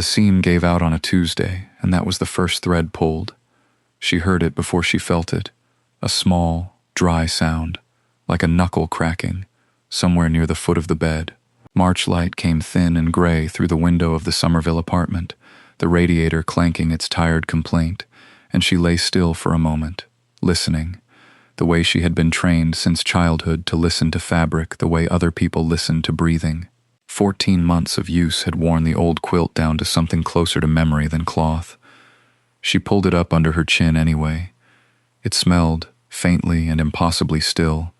The seam gave out on a Tuesday, and that was the first thread pulled. She heard it before she felt it, a small, dry sound, like a knuckle cracking, somewhere near the foot of the bed. March light came thin and gray through the window of the Somerville apartment, the radiator clanking its tired complaint, and she lay still for a moment, listening, the way she had been trained since childhood to listen to fabric the way other people listen to breathing. 14 months of use had worn the old quilt down to something closer to memory than cloth. She pulled it up under her chin anyway. It smelled, faintly and impossibly still,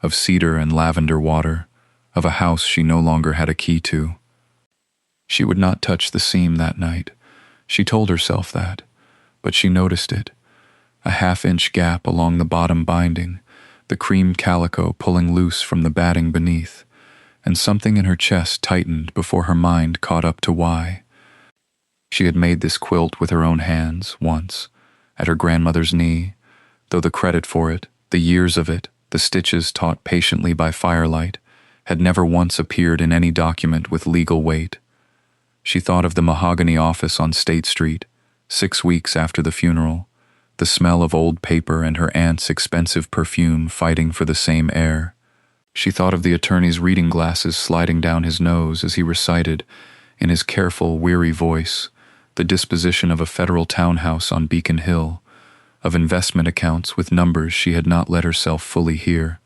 of cedar and lavender water, of a house she no longer had a key to. She would not touch the seam that night. She told herself that, but she noticed it. A half-inch gap along the bottom binding, the cream calico pulling loose from the batting beneath, and something in her chest tightened before her mind caught up to why. She had made this quilt with her own hands, once, at her grandmother's knee, though the credit for it, the years of it, the stitches taught patiently by firelight, had never once appeared in any document with legal weight. She thought of the mahogany office on State Street, 6 weeks after the funeral, the smell of old paper and her aunt's expensive perfume fighting for the same air. She thought of the attorney's reading glasses sliding down his nose as he recited, in his careful, weary voice, the disposition of a federal townhouse on Beacon Hill, of investment accounts with numbers she had not let herself fully hear.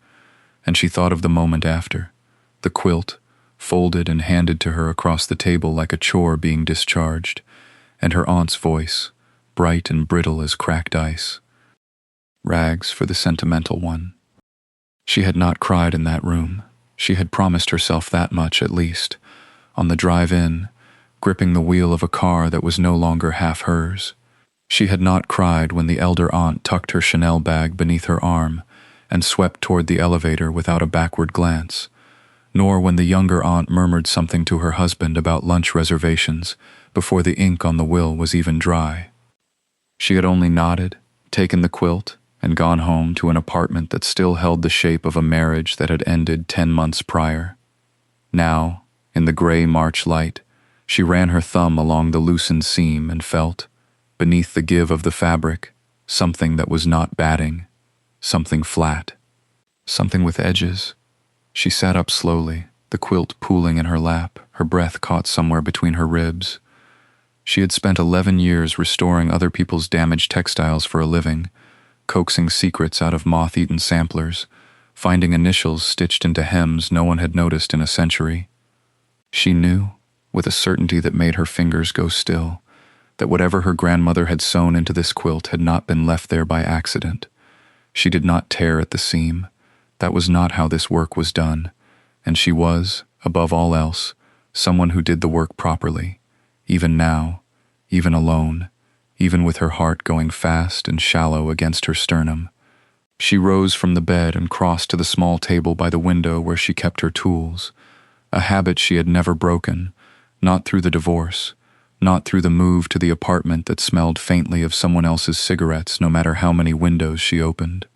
And she thought of the moment after, the quilt, folded and handed to her across the table like a chore being discharged, and her aunt's voice, bright and brittle as cracked ice. Rags for the sentimental one. She had not cried in that room. She had promised herself that much at least, on the drive in, gripping the wheel of a car that was no longer half hers. She had not cried when the elder aunt tucked her Chanel bag beneath her arm and swept toward the elevator without a backward glance, nor when the younger aunt murmured something to her husband about lunch reservations before the ink on the will was even dry. She had only nodded, taken the quilt, and gone home to an apartment that still held the shape of a marriage that had ended 10 months prior. Now, in the gray March light, she ran her thumb along the loosened seam and felt, beneath the give of the fabric, something that was not batting, something flat, something with edges. She sat up slowly, the quilt pooling in her lap, her breath caught somewhere between her ribs. She had spent 11 years restoring other people's damaged textiles for a living, coaxing secrets out of moth-eaten samplers, finding initials stitched into hems no one had noticed in a century. She knew, with a certainty that made her fingers go still, that whatever her grandmother had sewn into this quilt had not been left there by accident. She did not tear at the seam. That was not how this work was done, and she was, above all else, someone who did the work properly, even now, even alone, even with her heart going fast and shallow against her sternum. She rose from the bed and crossed to the small table by the window where she kept her tools, a habit she had never broken, not through the divorce, not through the move to the apartment that smelled faintly of someone else's cigarettes no matter how many windows she opened.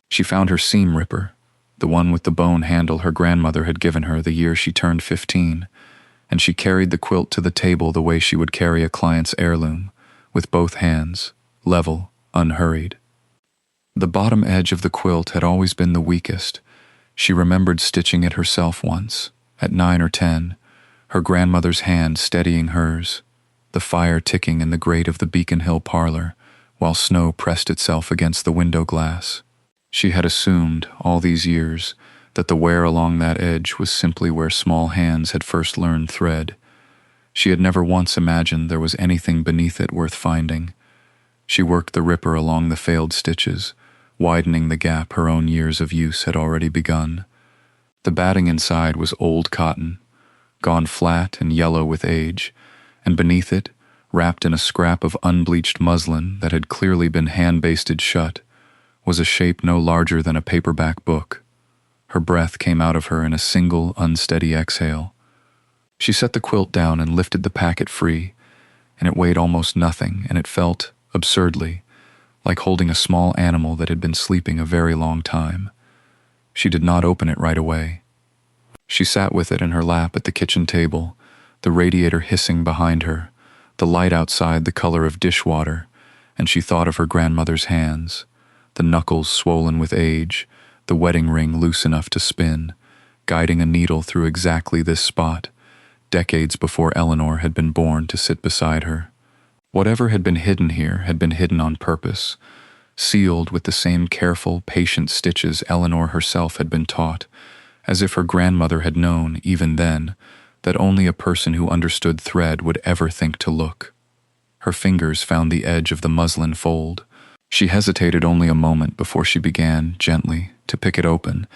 She found her seam ripper, the one with the bone handle her grandmother had given her the year she turned 15, and she carried the quilt to the table the way she would carry a client's heirloom, with both hands, level, unhurried. The bottom edge of the quilt had always been the weakest. She remembered stitching it herself once, at 9 or 10, her grandmother's hand steadying hers, the fire ticking in the grate of the Beacon Hill parlor, while snow pressed itself against the window glass. She had assumed, all these years, that the wear along that edge was simply where small hands had first learned thread. She had never once imagined there was anything beneath it worth finding. She worked the ripper along the failed stitches, widening the gap her own years of use had already begun. The batting inside was old cotton, gone flat and yellow with age, and beneath it, wrapped in a scrap of unbleached muslin that had clearly been hand-basted shut, was a shape no larger than a paperback book. Her breath came out of her in a single, unsteady exhale. She set the quilt down and lifted the packet free, and it weighed almost nothing, and it felt, absurdly, like holding a small animal that had been sleeping a very long time. She did not open it right away. She sat with it in her lap at the kitchen table, the radiator hissing behind her, the light outside the color of dishwater, and she thought of her grandmother's hands, the knuckles swollen with age, the wedding ring loose enough to spin, guiding a needle through exactly this spot, decades before Eleanor had been born to sit beside her. Whatever had been hidden here had been hidden on purpose, sealed with the same careful, patient stitches Eleanor herself had been taught, as if her grandmother had known, even then, that only a person who understood thread would ever think to look. Her fingers found the edge of the muslin fold. She hesitated only a moment before she began, gently, to pick it open,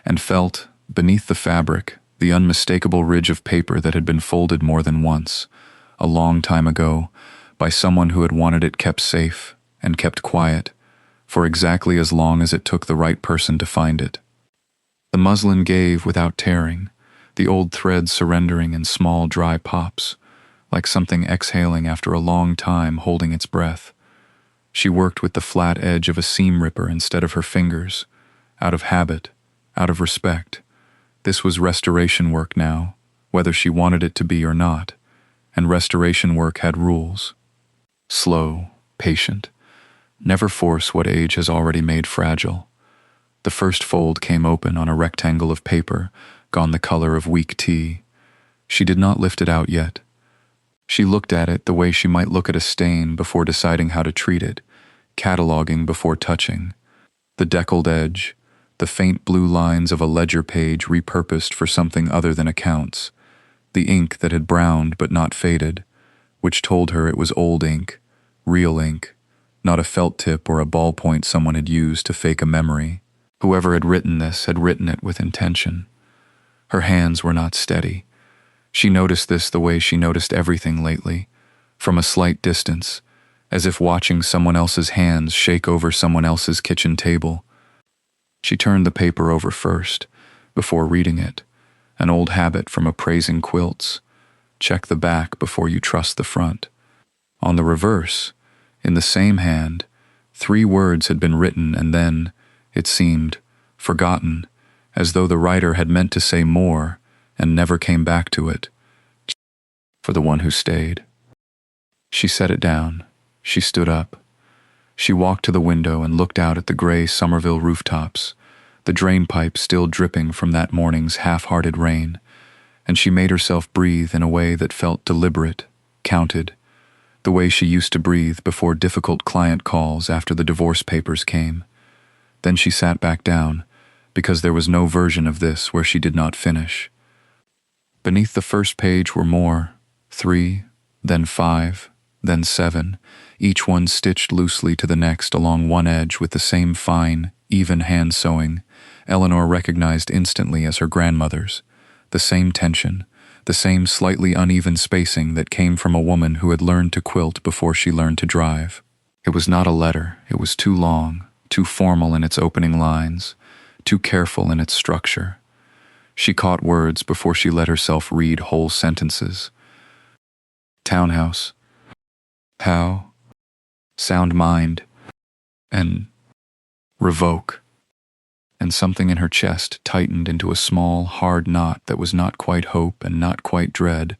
and felt, beneath the fabric, the unmistakable ridge of paper that had been folded more than once, a long time ago, by someone who had wanted it kept safe and kept quiet, for exactly as long as it took the right person to find it. The muslin gave without tearing, the old thread surrendering in small dry pops, like something exhaling after a long time holding its breath. She worked with the flat edge of a seam ripper instead of her fingers, out of habit, out of respect. This was restoration work now, whether she wanted it to be or not, and restoration work had rules. Slow, patient. Never force what age has already made fragile. The first fold came open on a rectangle of paper, gone the color of weak tea. She did not lift it out yet. She looked at it the way she might look at a stain before deciding how to treat it, cataloging before touching. The deckled edge, the faint blue lines of a ledger page repurposed for something other than accounts, the ink that had browned but not faded, which told her it was old ink, real ink, not a felt tip or a ballpoint someone had used to fake a memory. Whoever had written this had written it with intention. Her hands were not steady. She noticed this the way she noticed everything lately, from a slight distance, as if watching someone else's hands shake over someone else's kitchen table. She turned the paper over first, before reading it, an old habit from appraising quilts. Check the back before you trust the front. On the reverse, in the same hand, 3 words had been written and then, it seemed, forgotten, as though the writer had meant to say more and never came back to it. For the one who stayed. She set it down. She stood up. She walked to the window and looked out at the gray Somerville rooftops, the drain pipe still dripping from that morning's half-hearted rain, and she made herself breathe in a way that felt deliberate, counted, the way she used to breathe before difficult client calls after the divorce papers came. Then she sat back down, because there was no version of this where she did not finish. Beneath the first page were more, 3, then 5, then 7, each one stitched loosely to the next along one edge with the same fine, even hand sewing Eleanor recognized instantly as her grandmother's, the same tension, the same slightly uneven spacing that came from a woman who had learned to quilt before she learned to drive. It was not a letter. It was too long, too formal in its opening lines, too careful in its structure. She caught words before she let herself read whole sentences. Townhouse. How. Sound mind. And revoke. And something in her chest tightened into a small, hard knot that was not quite hope and not quite dread,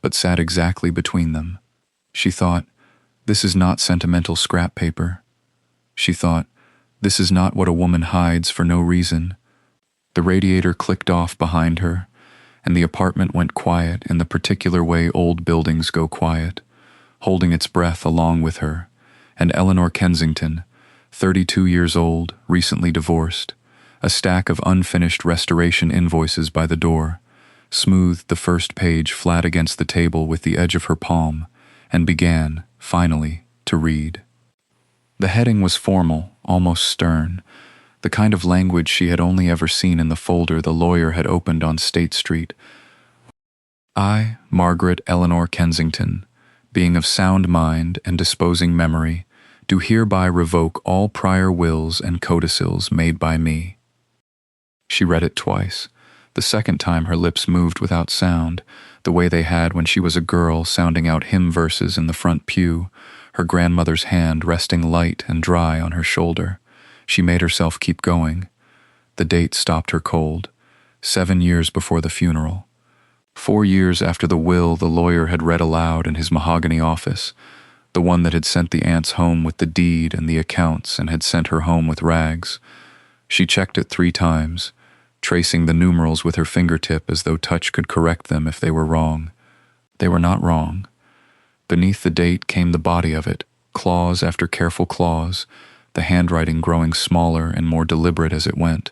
but sat exactly between them. She thought, this is not sentimental scrap paper. She thought, this is not what a woman hides for no reason. The radiator clicked off behind her, and the apartment went quiet in the particular way old buildings go quiet, holding its breath along with her, and Eleanor Kensington, 32 years old, recently divorced, a stack of unfinished restoration invoices by the door, smoothed the first page flat against the table with the edge of her palm, and began, finally, to read. The heading was formal, almost stern, the kind of language she had only ever seen in the folder the lawyer had opened on State Street. I, Margaret Eleanor Kensington, being of sound mind and disposing memory, do hereby revoke all prior wills and codicils made by me. She read it twice. The second time her lips moved without sound, the way they had when she was a girl sounding out hymn verses in the front pew, her grandmother's hand resting light and dry on her shoulder. She made herself keep going. The date stopped her cold. 7 years before the funeral. 4 years after the will the lawyer had read aloud in his mahogany office, the one that had sent the aunts home with the deed and the accounts and had sent her home with rags. She checked it 3 times, tracing the numerals with her fingertip as though touch could correct them if they were wrong. They were not wrong. Beneath the date came the body of it, clause after careful clause, the handwriting growing smaller and more deliberate as it went,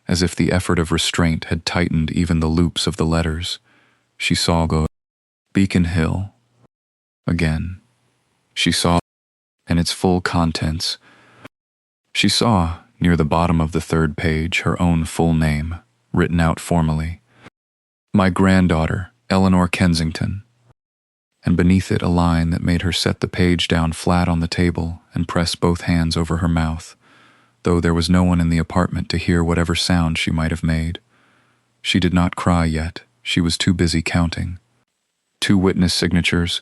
as if the effort of restraint had tightened even the loops of the letters. She saw go Beacon Hill. Again. She saw, and its full contents. She saw, near the bottom of the 3rd page, her own full name, written out formally. My granddaughter, Eleanor Kensington. And beneath it a line that made her set the page down flat on the table and press both hands over her mouth, though there was no one in the apartment to hear whatever sound she might have made. She did not cry yet. She was too busy counting. 2 witness signatures,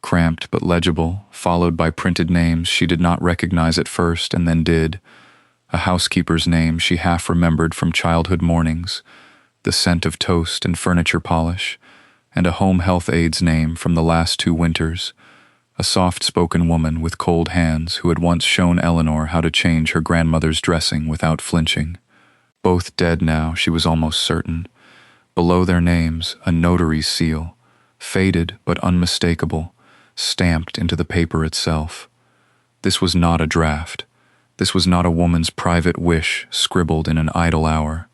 cramped but legible, followed by printed names she did not recognize at first and then did. A housekeeper's name she half remembered from childhood mornings, the scent of toast and furniture polish, and a home health aide name from the last 2 winters, a soft-spoken woman with cold hands who had once shown Eleanor how to change her grandmother's dressing without flinching. Both dead now, she was almost certain. Below their names, a notary's seal, faded but unmistakable, stamped into the paper itself. This was not a draft. This was not a woman's private wish scribbled in an idle hour.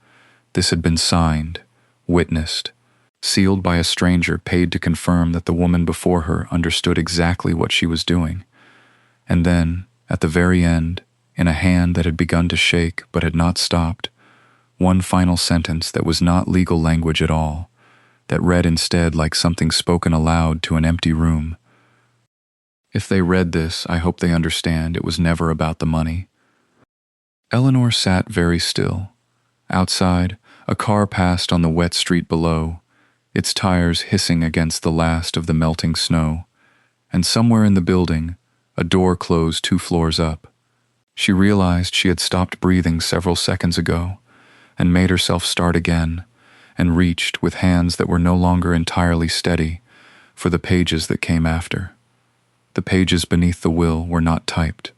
This had been signed, witnessed, sealed by a stranger paid to confirm that the woman before her understood exactly what she was doing. And then, at the very end, in a hand that had begun to shake but had not stopped, one final sentence that was not legal language at all, that read instead like something spoken aloud to an empty room. If they read this, I hope they understand it was never about the money. Eleanor sat very still. Outside, a car passed on the wet street below, its tires hissing against the last of the melting snow, and somewhere in the building, a door closed 2 floors up. She realized she had stopped breathing several seconds ago, and made herself start again, and reached, with hands that were no longer entirely steady, for the pages that came after. The pages beneath the will were not typed,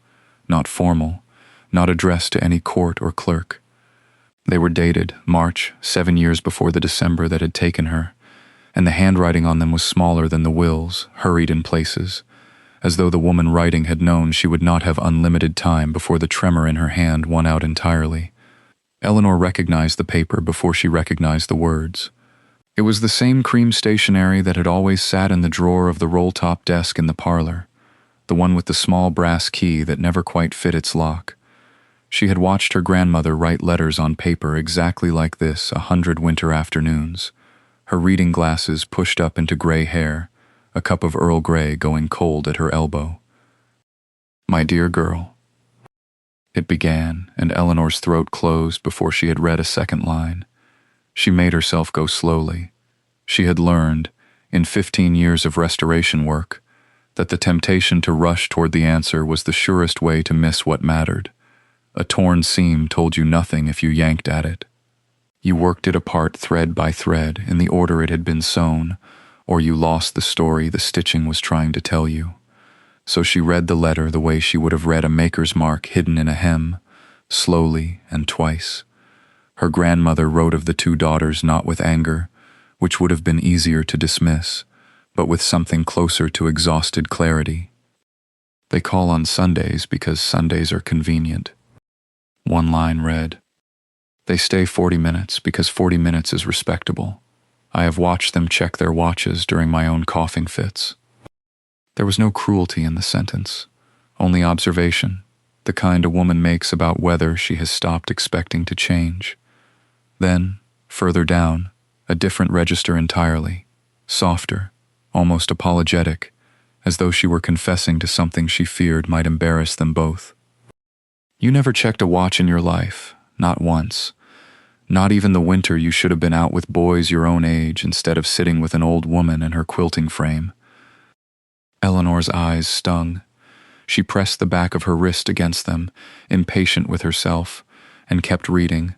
not formal, not addressed to any court or clerk. They were dated March, 7 years before the December that had taken her, and the handwriting on them was smaller than the will's, hurried in places, as though the woman writing had known she would not have unlimited time before the tremor in her hand won out entirely. Eleanor recognized the paper before she recognized the words. It was the same cream stationery that had always sat in the drawer of the roll-top desk in the parlor, the one with the small brass key that never quite fit its lock. She had watched her grandmother write letters on paper exactly like this 100 winter afternoons, her reading glasses pushed up into gray hair, a cup of Earl Grey going cold at her elbow. My dear girl. It began, and Eleanor's throat closed before she had read a second line. She made herself go slowly. She had learned, in 15 years of restoration work, that the temptation to rush toward the answer was the surest way to miss what mattered. A torn seam told you nothing if you yanked at it. You worked it apart thread by thread in the order it had been sewn, or you lost the story the stitching was trying to tell you. So she read the letter the way she would have read a maker's mark hidden in a hem, slowly and twice. Her grandmother wrote of the 2 daughters not with anger, which would have been easier to dismiss, but with something closer to exhausted clarity. They call on Sundays because Sundays are convenient. One line read, They stay 40 minutes because 40 minutes is respectable. I have watched them check their watches during my own coughing fits. There was no cruelty in the sentence, only observation, the kind a woman makes about whether she has stopped expecting to change. Then, further down, a different register entirely, softer, almost apologetic, as though she were confessing to something she feared might embarrass them both. You never checked a watch in your life, not once. Not even the winter you should have been out with boys your own age instead of sitting with an old woman in her quilting frame. Eleanor's eyes stung. She pressed the back of her wrist against them, impatient with herself, and kept reading.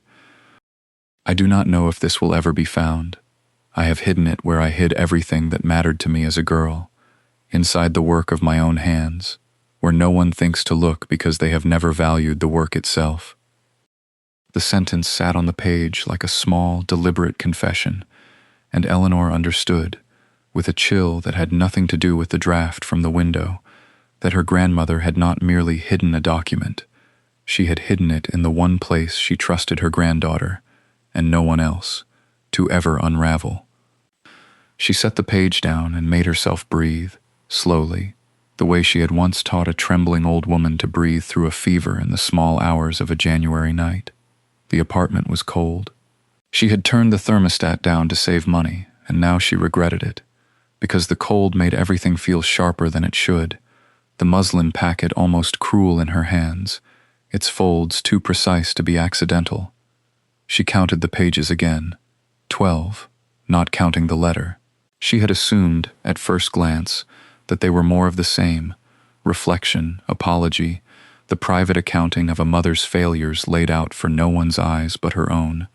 I do not know if this will ever be found. I have hidden it where I hid everything that mattered to me as a girl, inside the work of my own hands, where no one thinks to look because they have never valued the work itself. The sentence sat on the page like a small, deliberate confession, and Eleanor understood, with a chill that had nothing to do with the draft from the window, that her grandmother had not merely hidden a document. She had hidden it in the one place she trusted her granddaughter, and no one else, to ever unravel. She set the page down and made herself breathe, slowly, the way she had once taught a trembling old woman to breathe through a fever in the small hours of a January night. The apartment was cold. She had turned the thermostat down to save money, and now she regretted it, because the cold made everything feel sharper than it should, the muslin packet almost cruel in her hands, its folds too precise to be accidental. She counted the pages again, 12, not counting the letter. She had assumed, at first glance, that they were more of the same, reflection, apology, the private accounting of a mother's failures laid out for no one's eyes but her own.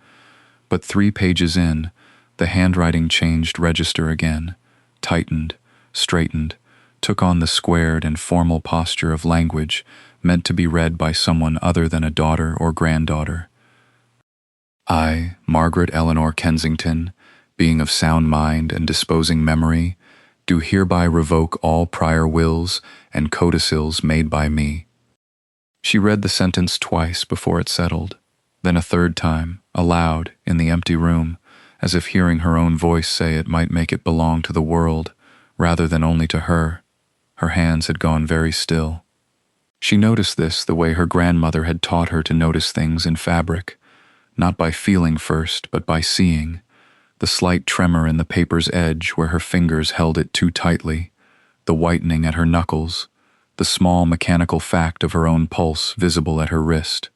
But 3 pages in, the handwriting changed register again, tightened, straightened, took on the squared and formal posture of language meant to be read by someone other than a daughter or granddaughter. I, Margaret Eleanor Kensington, being of sound mind and disposing memory, do hereby revoke all prior wills and codicils made by me. She read the sentence twice before it settled, then a third time, aloud, in the empty room, as if hearing her own voice say it might make it belong to the world, rather than only to her. Her hands had gone very still. She noticed this the way her grandmother had taught her to notice things in fabric, not by feeling first, but by seeing, the slight tremor in the paper's edge where her fingers held it too tightly, the whitening at her knuckles, the small mechanical fact of her own pulse visible at her wrist.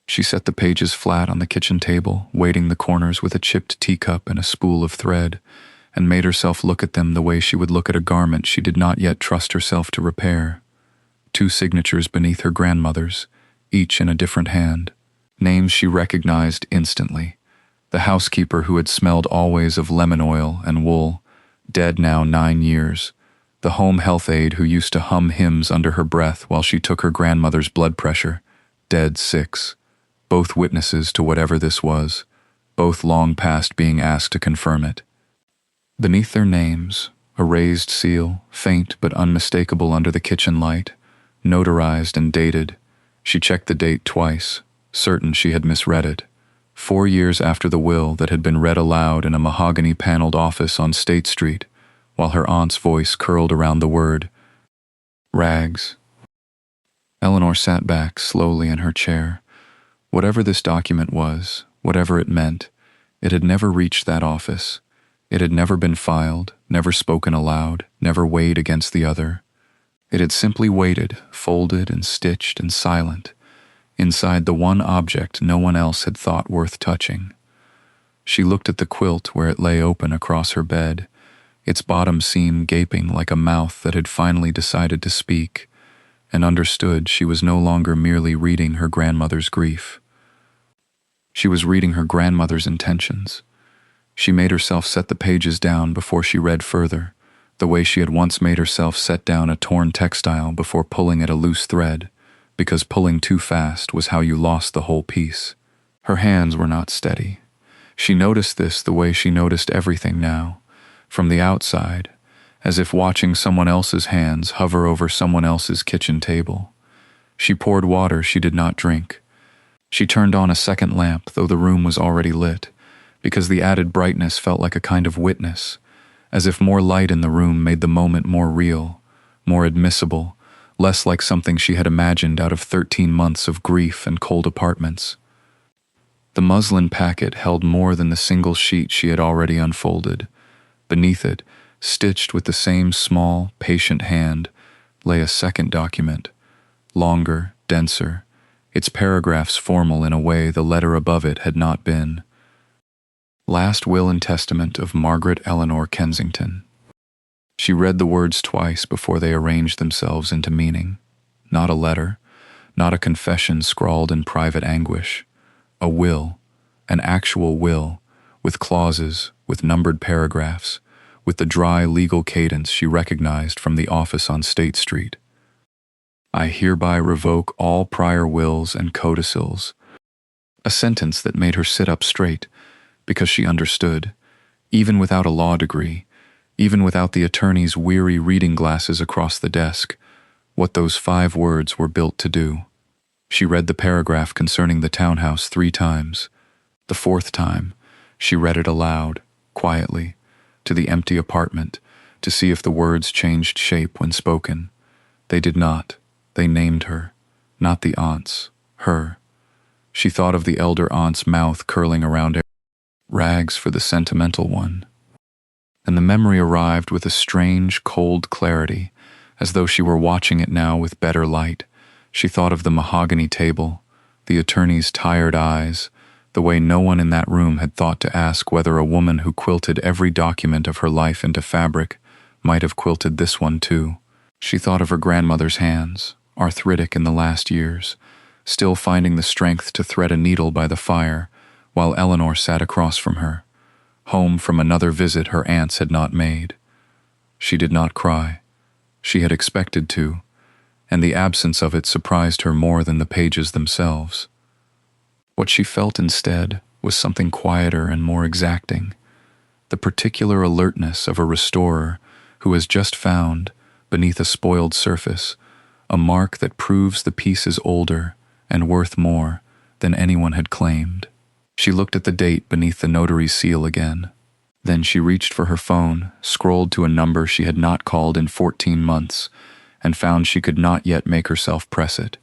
She set the pages flat on the kitchen table, weighting the corners with a chipped teacup and a spool of thread, and made herself look at them the way she would look at a garment she did not yet trust herself to repair. 2 signatures beneath her grandmother's, each in a different hand. Names she recognized instantly. The housekeeper who had smelled always of lemon oil and wool, dead now 9 years. The home health aide who used to hum hymns under her breath while she took her grandmother's blood pressure, dead 6. Both witnesses to whatever this was, both long past being asked to confirm it. Beneath their names, a raised seal, faint but unmistakable under the kitchen light, notarized and dated. She checked the date twice, certain she had misread it. 4 years after the will that had been read aloud in a mahogany-paneled office on State Street, while her aunt's voice curled around the word, rags. Eleanor sat back slowly in her chair. Whatever this document was, whatever it meant, it had never reached that office. It had never been filed, never spoken aloud, never weighed against the other. It had simply waited, folded and stitched and silent, inside the one object no one else had thought worth touching. She looked at the quilt where it lay open across her bed, its bottom seam gaping like a mouth that had finally decided to speak, and understood she was no longer merely reading her grandmother's grief. She was reading her grandmother's intentions. She made herself set the pages down before she read further, the way she had once made herself set down a torn textile before pulling at a loose thread, because pulling too fast was how you lost the whole piece. Her hands were not steady. She noticed this the way she noticed everything now, from the outside, as if watching someone else's hands hover over someone else's kitchen table. She poured water she did not drink. She turned on a second lamp, though the room was already lit, because the added brightness felt like a kind of witness, as if more light in the room made the moment more real, more admissible, less like something she had imagined out of 13 months of grief and cold apartments. The muslin packet held more than the single sheet she had already unfolded. Beneath it, stitched with the same small, patient hand, lay a second document, longer, denser, its paragraphs formal in a way the letter above it had not been. Last Will and Testament of Margaret Eleanor Kensington. She read the words twice before they arranged themselves into meaning. Not a letter, not a confession scrawled in private anguish. A will, an actual will, with clauses, with numbered paragraphs, with the dry legal cadence she recognized from the office on State Street. I hereby revoke all prior wills and codicils. A sentence that made her sit up straight, because she understood, even without a law degree, even without the attorney's weary reading glasses across the desk, what those 5 words were built to do. She read the paragraph concerning the townhouse 3 times. The 4th time, she read it aloud, quietly, to the empty apartment, to see if the words changed shape when spoken. They did not. They named her, not the aunts, her. She thought of the elder aunt's mouth curling around rags for the sentimental one. And the memory arrived with a strange, cold clarity, as though she were watching it now with better light. She thought of the mahogany table, the attorney's tired eyes, the way no one in that room had thought to ask whether a woman who quilted every document of her life into fabric might have quilted this one too. She thought of her grandmother's hands, arthritic in the last years, still finding the strength to thread a needle by the fire, while Eleanor sat across from her, home from another visit her aunts had not made. She did not cry. She had expected to, and the absence of it surprised her more than the pages themselves. What she felt instead was something quieter and more exacting, the particular alertness of a restorer who has just found, beneath a spoiled surface, a mark that proves the piece is older and worth more than anyone had claimed. She looked at the date beneath the notary's seal again. Then she reached for her phone, scrolled to a number she had not called in 14 months, and found she could not yet make herself press it.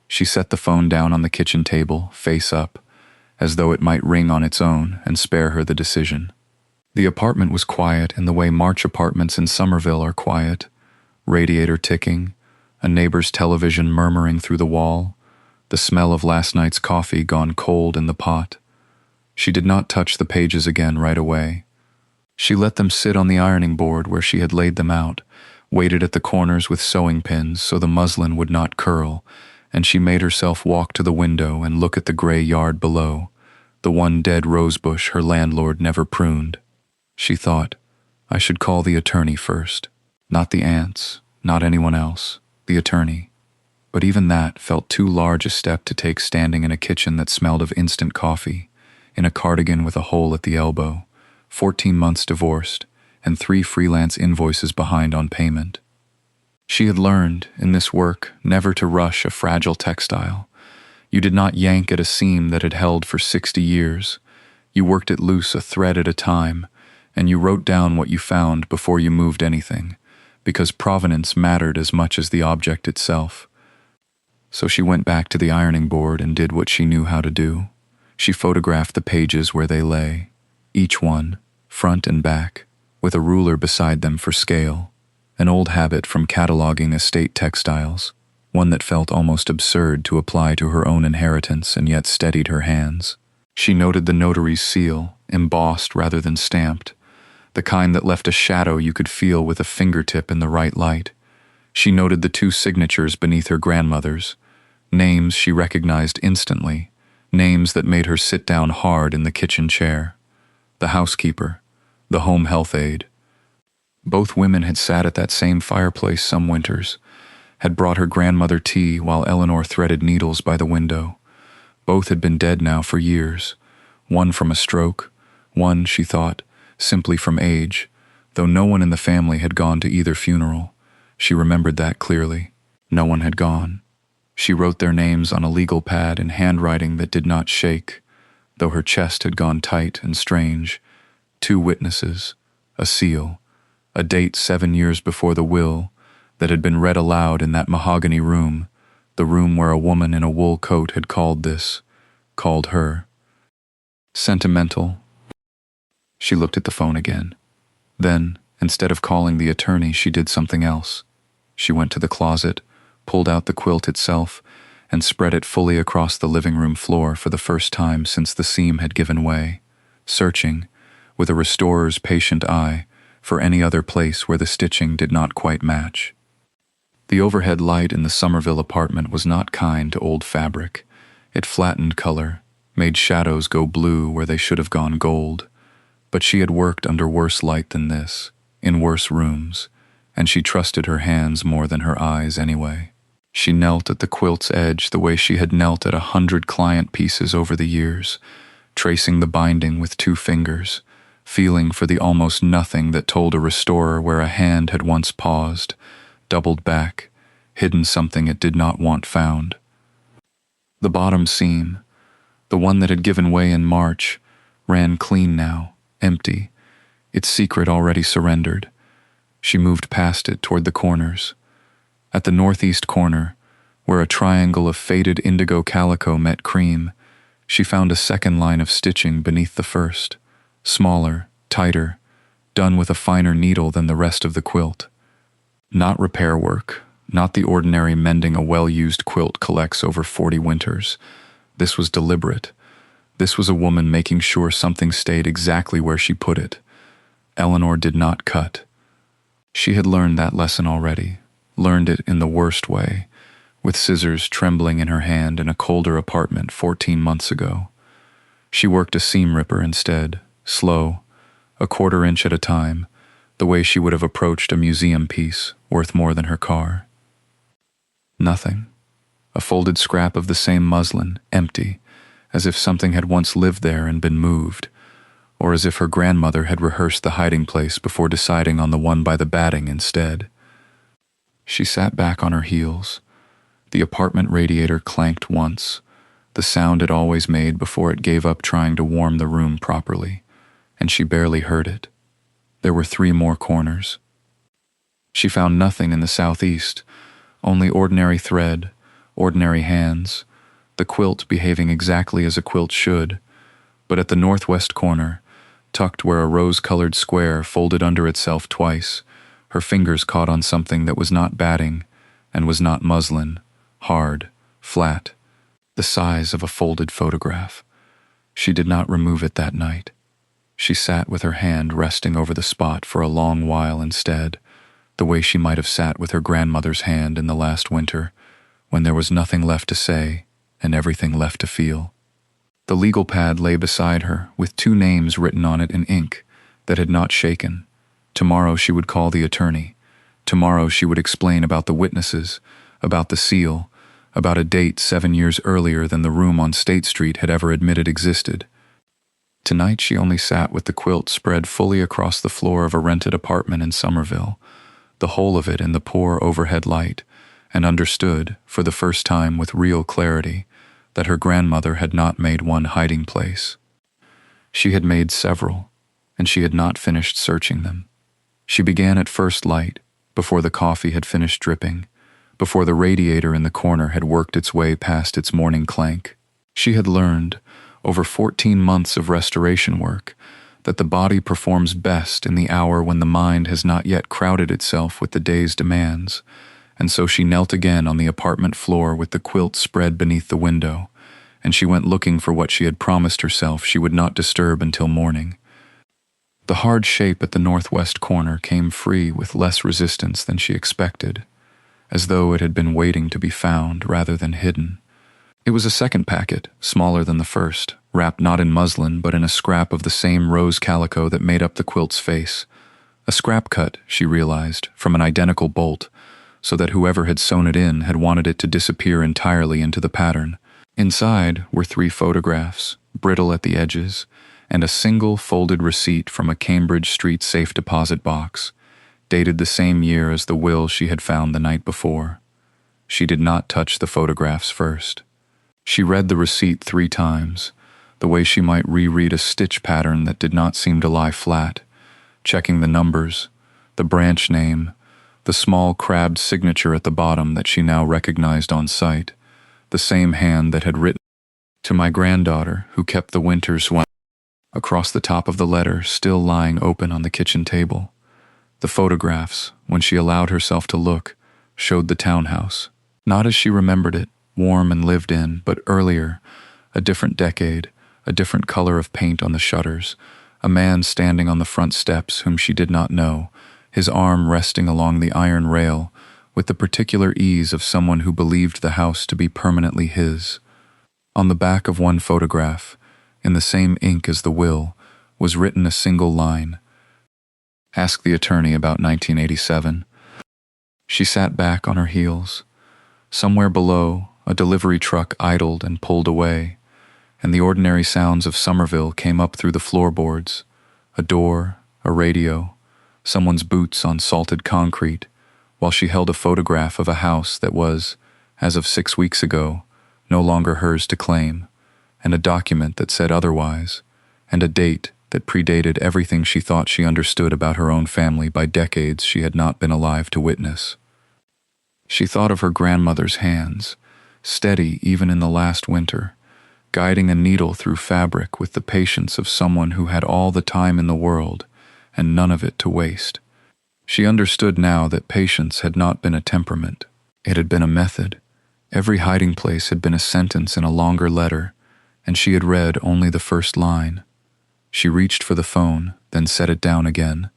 She set the phone down on the kitchen table, face up, as though it might ring on its own and spare her the decision. The apartment was quiet in the way March apartments in Somerville are quiet, radiator ticking, a neighbor's television murmuring through the wall, the smell of last night's coffee gone cold in the pot. She did not touch the pages again right away. She let them sit on the ironing board where she had laid them out, waited at the corners with sewing pins so the muslin would not curl, and she made herself walk to the window and look at the gray yard below, the one dead rosebush her landlord never pruned. She thought, I should call the attorney first. Not the aunts, not anyone else, the attorney. But even that felt too large a step to take standing in a kitchen that smelled of instant coffee, in a cardigan with a hole at the elbow, 14 months divorced, and 3 freelance invoices behind on payment. She had learned, in this work, never to rush a fragile textile. You did not yank at a seam that had held for 60 years. You worked it loose a thread at a time, and you wrote down what you found before you moved anything, because provenance mattered as much as the object itself. So she went back to the ironing board and did what she knew how to do. She photographed the pages where they lay, each one, front and back, with a ruler beside them for scale, an old habit from cataloging estate textiles, one that felt almost absurd to apply to her own inheritance and yet steadied her hands. She noted the notary's seal, embossed rather than stamped, the kind that left a shadow you could feel with a fingertip in the right light. She noted the 2 signatures beneath her grandmother's, names she recognized instantly, names that made her sit down hard in the kitchen chair. The housekeeper, the home health aide. Both women had sat at that same fireplace some winters, had brought her grandmother tea while Eleanor threaded needles by the window. Both had been dead now for years, one from a stroke, one, she thought, simply from age, though no one in the family had gone to either funeral. She remembered that clearly. No one had gone. She wrote their names on a legal pad in handwriting that did not shake, though her chest had gone tight and strange. 2 witnesses, a seal, a date 7 years before the will that had been read aloud in that mahogany room, the room where a woman in a wool coat had called her. Sentimental. She looked at the phone again. Then, instead of calling the attorney, she did something else. She went to the closet, pulled out the quilt itself, and spread it fully across the living room floor for the first time since the seam had given way, searching, with a restorer's patient eye, for any other place where the stitching did not quite match. The overhead light in the Somerville apartment was not kind to old fabric. It flattened color, made shadows go blue where they should have gone gold. But she had worked under worse light than this, in worse rooms, and she trusted her hands more than her eyes anyway. She knelt at the quilt's edge the way she had knelt at 100 client pieces over the years, tracing the binding with 2 fingers, feeling for the almost nothing that told a restorer where a hand had once paused, doubled back, hidden something it did not want found. The bottom seam, the one that had given way in March, ran clean now, empty, its secret already surrendered. She moved past it toward the corners. At the northeast corner, where a triangle of faded indigo calico met cream, she found a second line of stitching beneath the first, smaller, tighter, done with a finer needle than the rest of the quilt. Not repair work, not the ordinary mending a well-used quilt collects over 40 winters. This was deliberate. This was a woman making sure something stayed exactly where she put it. Eleanor did not cut. She had learned that lesson already, learned it in the worst way, with scissors trembling in her hand in a colder apartment 14 months ago. She worked a seam ripper instead, slow, a 1/4 inch at a time, the way she would have approached a museum piece worth more than her car. Nothing. A folded scrap of the same muslin, empty, as if something had once lived there and been moved, or as if her grandmother had rehearsed the hiding place before deciding on the one by the batting instead. She sat back on her heels. The apartment radiator clanked once, the sound it always made before it gave up trying to warm the room properly, and she barely heard it. There were 3 more corners. She found nothing in the southeast, only ordinary thread, ordinary hands, the quilt behaving exactly as a quilt should, but at the northwest corner, tucked where a rose-colored square folded under itself twice, her fingers caught on something that was not batting and was not muslin, hard, flat, the size of a folded photograph. She did not remove it that night. She sat with her hand resting over the spot for a long while instead, the way she might have sat with her grandmother's hand in the last winter, when there was nothing left to say and everything left to feel. The legal pad lay beside her, with 2 names written on it in ink that had not shaken. Tomorrow she would call the attorney. Tomorrow she would explain about the witnesses, about the seal, about a date 7 years earlier than the room on State Street had ever admitted existed. Tonight she only sat with the quilt spread fully across the floor of a rented apartment in Somerville, the whole of it in the poor overhead light, and understood, for the first time with real clarity, that her grandmother had not made one hiding place. She had made several, and she had not finished searching them. She began at first light, before the coffee had finished dripping, before the radiator in the corner had worked its way past its morning clank. She had learned, over 14 months of restoration work, that the body performs best in the hour when the mind has not yet crowded itself with the day's demands, and so she knelt again on the apartment floor with the quilt spread beneath the window, and she went looking for what she had promised herself she would not disturb until morning. The hard shape at the northwest corner came free with less resistance than she expected, as though it had been waiting to be found rather than hidden. It was a second packet, smaller than the first, wrapped not in muslin but in a scrap of the same rose calico that made up the quilt's face. A scrap cut, she realized, from an identical bolt, so that whoever had sewn it in had wanted it to disappear entirely into the pattern. Inside were 3 photographs, brittle at the edges, and a single folded receipt from a Cambridge Street safe deposit box, dated the same year as the will she had found the night before. She did not touch the photographs first. She read the receipt 3 times, the way she might reread a stitch pattern that did not seem to lie flat, checking the numbers, the branch name, the small crabbed signature at the bottom that she now recognized on sight, the same hand that had written, "To my granddaughter who kept the winters when," across the top of the letter still lying open on the kitchen table. The photographs, when she allowed herself to look, showed the townhouse, not as she remembered it, warm and lived in, but earlier, a different decade, a different color of paint on the shutters, a man standing on the front steps whom she did not know, his arm resting along the iron rail, with the particular ease of someone who believed the house to be permanently his. On the back of one photograph, in the same ink as the will, was written a single line: "Ask the attorney about 1987. She sat back on her heels. Somewhere below, a delivery truck idled and pulled away, and the ordinary sounds of Somerville came up through the floorboards: a door, a radio, someone's boots on salted concrete, while she held a photograph of a house that was, as of 6 weeks ago, no longer hers to claim, and a document that said otherwise, and a date that predated everything she thought she understood about her own family by decades she had not been alive to witness. She thought of her grandmother's hands, steady even in the last winter, guiding a needle through fabric with the patience of someone who had all the time in the world and none of it to waste. She understood now that patience had not been a temperament. It had been a method. Every hiding place had been a sentence in a longer letter, and she had read only the first line. She reached for the phone, then set it down again.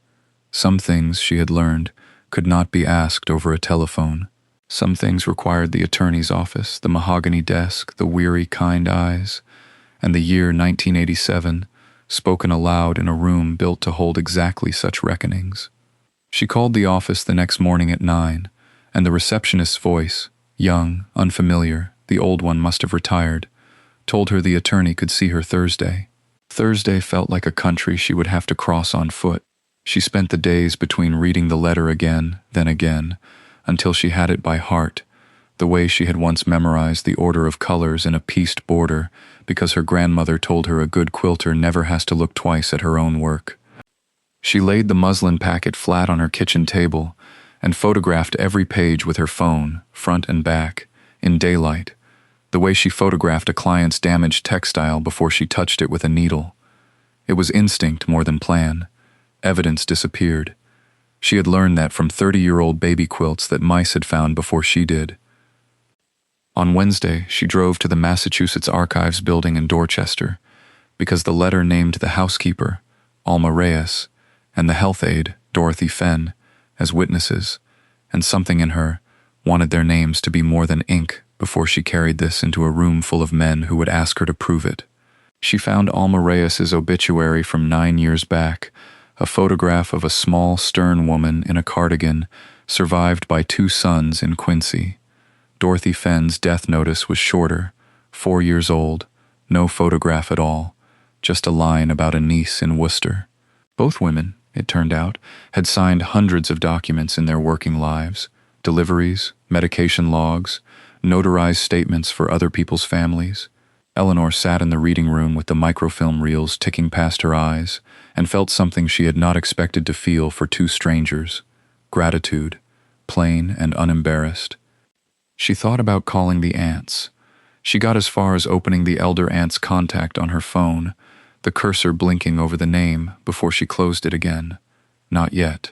Some things, she had learned, could not be asked over a telephone. Some things required the attorney's office, the mahogany desk, the weary, kind eyes, and the year 1987, spoken aloud in a room built to hold exactly such reckonings. She called the office the next morning at 9, and the receptionist's voice, young, unfamiliar, the old one must have retired, told her the attorney could see her Thursday. Thursday felt like a country she would have to cross on foot. She spent the days between reading the letter again, then again, until she had it by heart, the way she had once memorized the order of colors in a pieced border because her grandmother told her a good quilter never has to look twice at her own work. She laid the muslin packet flat on her kitchen table and photographed every page with her phone, front and back, in daylight, the way she photographed a client's damaged textile before she touched it with a needle. It was instinct more than plan. Evidence disappeared. She had learned that from 30-year-old baby quilts that mice had found before she did. On Wednesday, she drove to the Massachusetts Archives building in Dorchester because the letter named the housekeeper, Alma Reyes, and the health aide, Dorothy Fenn, as witnesses, and something in her wanted their names to be more than ink before she carried this into a room full of men who would ask her to prove it. She found Alma Reyes's obituary from 9 years back, a photograph of a small, stern woman in a cardigan, survived by 2 sons in Quincy. Dorothy Fenn's death notice was shorter, 4 years old, no photograph at all, just a line about a niece in Worcester. Both women, it turned out, had signed hundreds of documents in their working lives: deliveries, medication logs, notarized statements for other people's families. Eleanor sat in the reading room with the microfilm reels ticking past her eyes and felt something she had not expected to feel for 2 strangers: gratitude, plain and unembarrassed. She thought about calling the aunts. She got as far as opening the elder aunt's contact on her phone, the cursor blinking over the name before she closed it again. Not yet.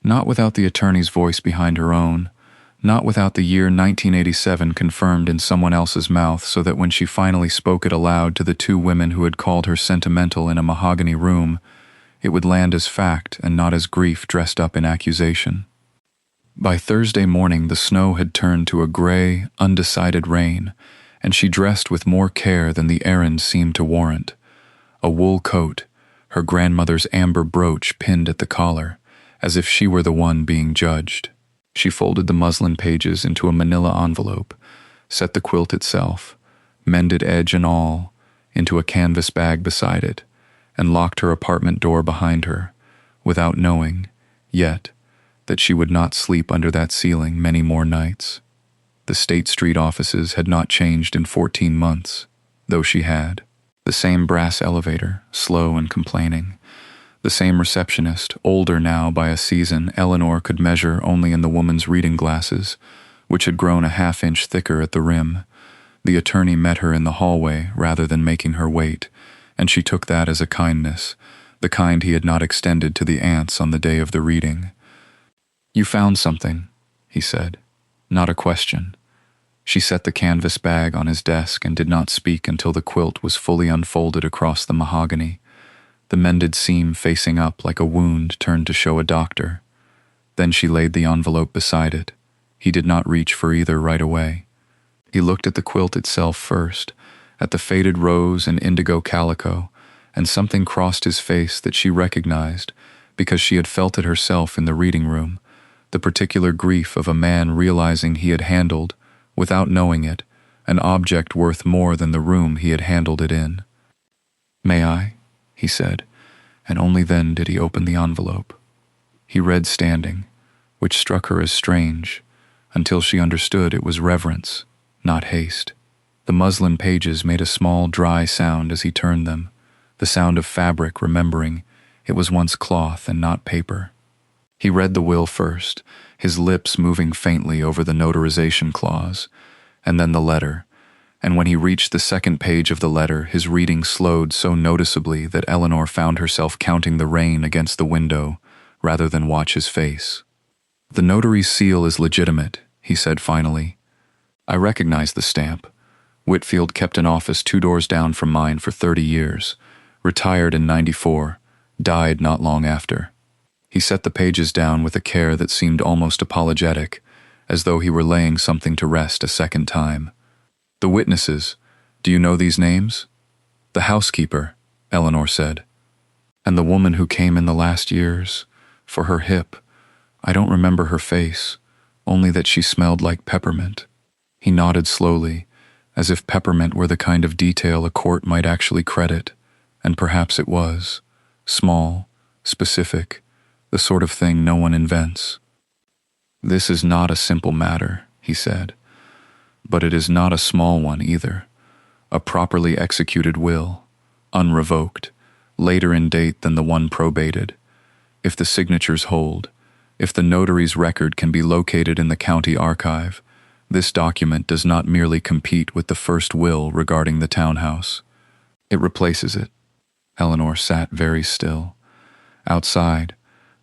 Not without the attorney's voice behind her own, not without the year 1987 confirmed in someone else's mouth, so that when she finally spoke it aloud to the 2 women who had called her sentimental in a mahogany room, it would land as fact and not as grief dressed up in accusation. By Thursday morning, the snow had turned to a gray, undecided rain, and she dressed with more care than the errand seemed to warrant. A wool coat, her grandmother's amber brooch pinned at the collar, as if she were the one being judged. She folded the muslin pages into a manila envelope, set the quilt itself, mended edge and all, into a canvas bag beside it, and locked her apartment door behind her, without knowing, yet, that she would not sleep under that ceiling many more nights. The State Street offices had not changed in 14 months, though she had. The same brass elevator, slow and complaining. The same receptionist, older now by a season Eleanor could measure only in the woman's reading glasses, which had grown a half-inch thicker at the rim. The attorney met her in the hallway rather than making her wait, and she took that as a kindness, the kind he had not extended to the aunts on the day of the reading. "You found something," he said. Not a question. She set the canvas bag on his desk and did not speak until the quilt was fully unfolded across the mahogany, the mended seam facing up like a wound turned to show a doctor. Then she laid the envelope beside it. He did not reach for either right away. He looked at the quilt itself first, at the faded rose and indigo calico, and something crossed his face that she recognized because she had felt it herself in the reading room, the particular grief of a man realizing he had handled, without knowing it, an object worth more than the room he had handled it in. "May I?" he said, and only then did he open the envelope. He read standing, which struck her as strange, until she understood it was reverence, not haste. The muslin pages made a small, dry sound as he turned them, the sound of fabric remembering it was once cloth and not paper. He read the will first, his lips moving faintly over the notarization clause, and then the letter, and when he reached the second page of the letter, his reading slowed so noticeably that Eleanor found herself counting the rain against the window rather than watch his face. "The notary's seal is legitimate," he said finally. "I recognize the stamp. Whitfield kept an office 2 doors down from mine for 30 years, retired in '94, died not long after." He set the pages down with a care that seemed almost apologetic, as though he were laying something to rest a second time. "The witnesses, do you know these names?" "The housekeeper," Eleanor said. "And the woman who came in the last years, for her hip. I don't remember her face, only that she smelled like peppermint." He nodded slowly, as if peppermint were the kind of detail a court might actually credit, and perhaps it was. Small, specific, the sort of thing no one invents. "This is not a simple matter," he said, "but it is not a small one either. A properly executed will, unrevoked, later in date than the one probated. If the signatures hold, if the notary's record can be located in the county archive, this document does not merely compete with the first will regarding the townhouse. It replaces it." Eleanor sat very still. Outside,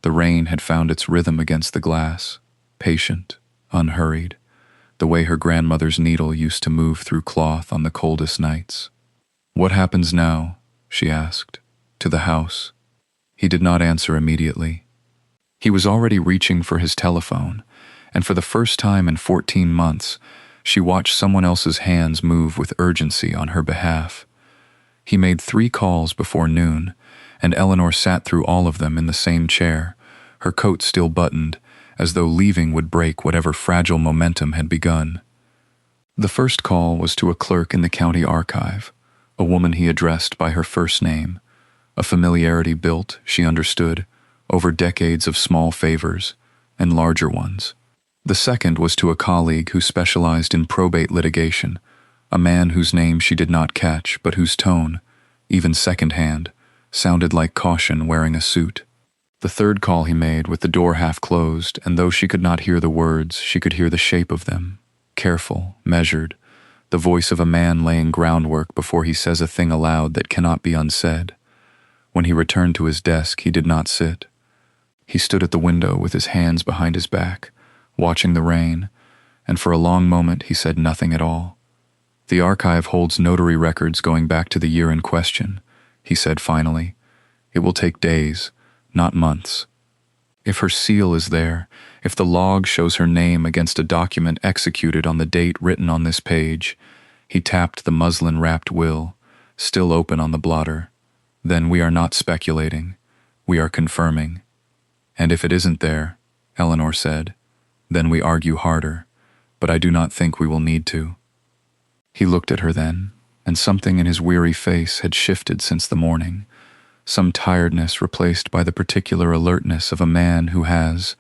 the rain had found its rhythm against the glass, patient, unhurried, the way her grandmother's needle used to move through cloth on the coldest nights. "What happens now?" she asked. "To the house?" He did not answer immediately. He was already reaching for his telephone, and for the first time in 14 months, she watched someone else's hands move with urgency on her behalf. He made 3 calls before noon, and Eleanor sat through all of them in the same chair, her coat still buttoned, as though leaving would break whatever fragile momentum had begun. The first call was to a clerk in the county archive, a woman he addressed by her first name, a familiarity built, she understood, over decades of small favors and larger ones. The second was to a colleague who specialized in probate litigation, a man whose name she did not catch, but whose tone, even secondhand, sounded like caution wearing a suit. The third call he made with the door half closed, and though she could not hear the words, she could hear the shape of them, careful, measured, the voice of a man laying groundwork before he says a thing aloud that cannot be unsaid. When he returned to his desk, he did not sit. He stood at the window with his hands behind his back, watching the rain, and for a long moment he said nothing at all. "The archive holds notary records going back to the year in question," he said finally. "It will take days, not months. If her seal is there, if the log shows her name against a document executed on the date written on this page," he tapped the muslin-wrapped will, still open on the blotter, "then we are not speculating, we are confirming. And if it isn't there," Eleanor said, "then we argue harder, but I do not think we will need to." He looked at her then, and something in his weary face had shifted since the morning, some tiredness replaced by the particular alertness of a man who has,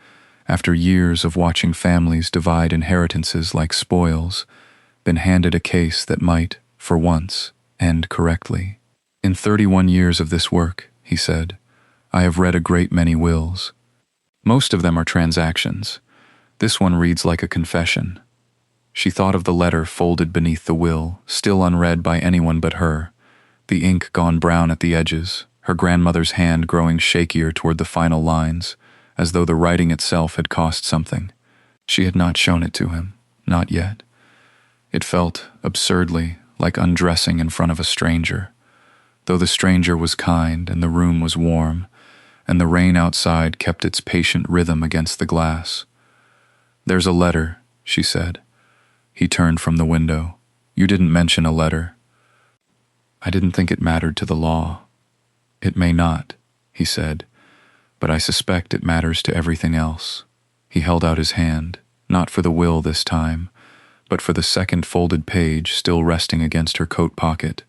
after years of watching families divide inheritances like spoils, been handed a case that might, for once, end correctly. "In 31 years of this work," he said, "I have read a great many wills. Most of them are transactions. This one reads like a confession." She thought of the letter folded beneath the will, still unread by anyone but her, the ink gone brown at the edges, her grandmother's hand growing shakier toward the final lines, as though the writing itself had cost something. She had not shown it to him, not yet. It felt, absurdly, like undressing in front of a stranger, though the stranger was kind and the room was warm, and the rain outside kept its patient rhythm against the glass. "There's a letter," she said. He turned from the window. "You didn't mention a letter." "I didn't think it mattered to the law." It may not, he said, but I suspect it matters to everything else. He held out his hand, not for the will this time, but for the second folded page still resting against her coat pocket,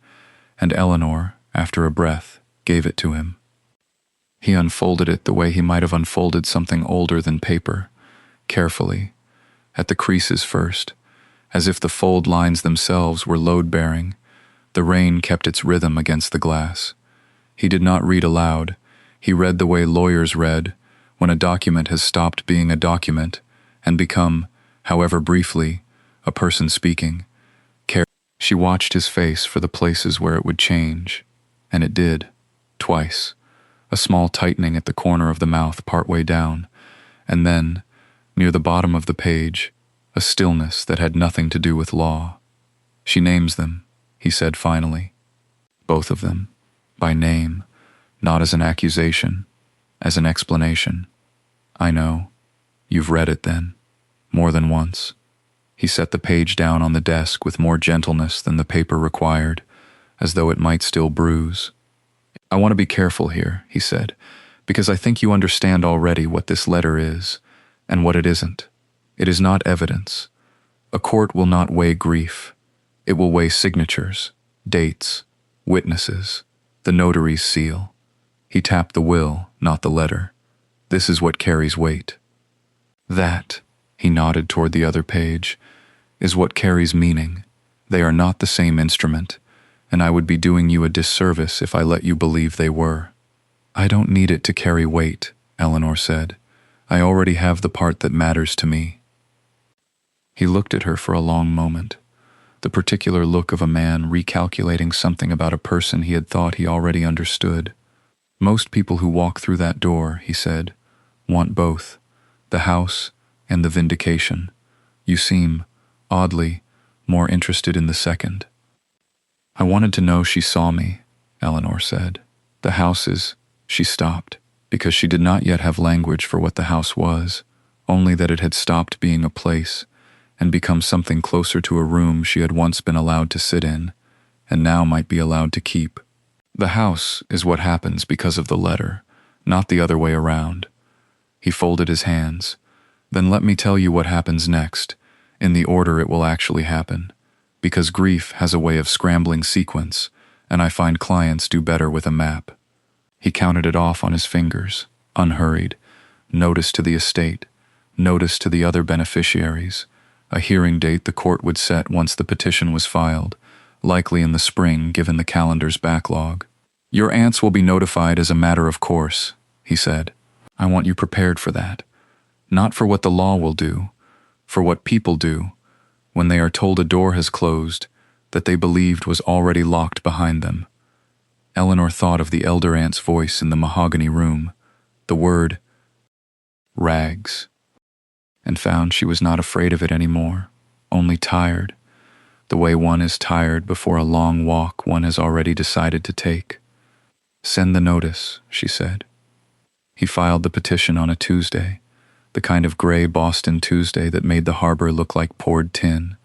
and Eleanor, after a breath, gave it to him. He unfolded it the way he might have unfolded something older than paper, carefully, at the creases first, as if the fold lines themselves were load-bearing. The rain kept its rhythm against the glass. He did not read aloud. He read the way lawyers read, when a document has stopped being a document and become, however briefly, a person speaking. She watched his face for the places where it would change, and it did, twice, a small tightening at the corner of the mouth partway down, and then, near the bottom of the page, a stillness that had nothing to do with law. She names them, he said finally. Both of them, by name, not as an accusation, as an explanation. I know. You've read it then, more than once. He set the page down on the desk with more gentleness than the paper required, as though it might still bruise. I want to be careful here, he said, because I think you understand already what this letter is, and what it isn't. It is not evidence. A court will not weigh grief. It will weigh signatures, dates, witnesses, the notary's seal. He tapped the will, not the letter. This is what carries weight. That, he nodded toward the other page, is what carries meaning. They are not the same instrument, and I would be doing you a disservice if I let you believe they were. I don't need it to carry weight, Eleanor said. I already have the part that matters to me. He looked at her for a long moment, the particular look of a man recalculating something about a person he had thought he already understood. Most people who walk through that door, he said, want both, the house and the vindication. You seem, oddly, more interested in the second. I wanted to know she saw me, Eleanor said. The house is... She stopped, because she did not yet have language for what the house was, only that it had stopped being a place and become something closer to a room she had once been allowed to sit in, and now might be allowed to keep. The house is what happens because of the letter, not the other way around. He folded his hands. Then let me tell you what happens next, in the order it will actually happen, because grief has a way of scrambling sequence, and I find clients do better with a map. He counted it off on his fingers, unhurried. Notice to the estate, notice to the other beneficiaries, a hearing date the court would set once the petition was filed, likely in the spring given the calendar's backlog. Your aunts will be notified as a matter of course, he said. I want you prepared for that. Not for what the law will do, for what people do, when they are told a door has closed that they believed was already locked behind them. Eleanor thought of the elder aunt's voice in the mahogany room, the word rags, and found she was not afraid of it anymore, only tired, the way one is tired before a long walk one has already decided to take. Send the notice, she said. He filed the petition on a Tuesday, the kind of gray Boston Tuesday that made the harbor look like poured tin,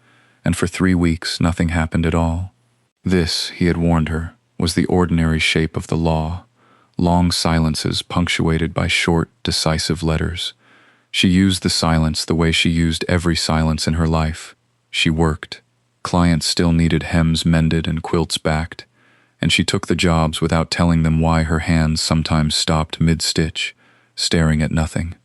and for 3 weeks nothing happened at all. This, he had warned her, was the ordinary shape of the law, long silences punctuated by short, decisive letters. She used the silence the way she used every silence in her life. She worked. Clients still needed hems mended and quilts backed, and she took the jobs without telling them why her hands sometimes stopped mid-stitch, staring at nothing.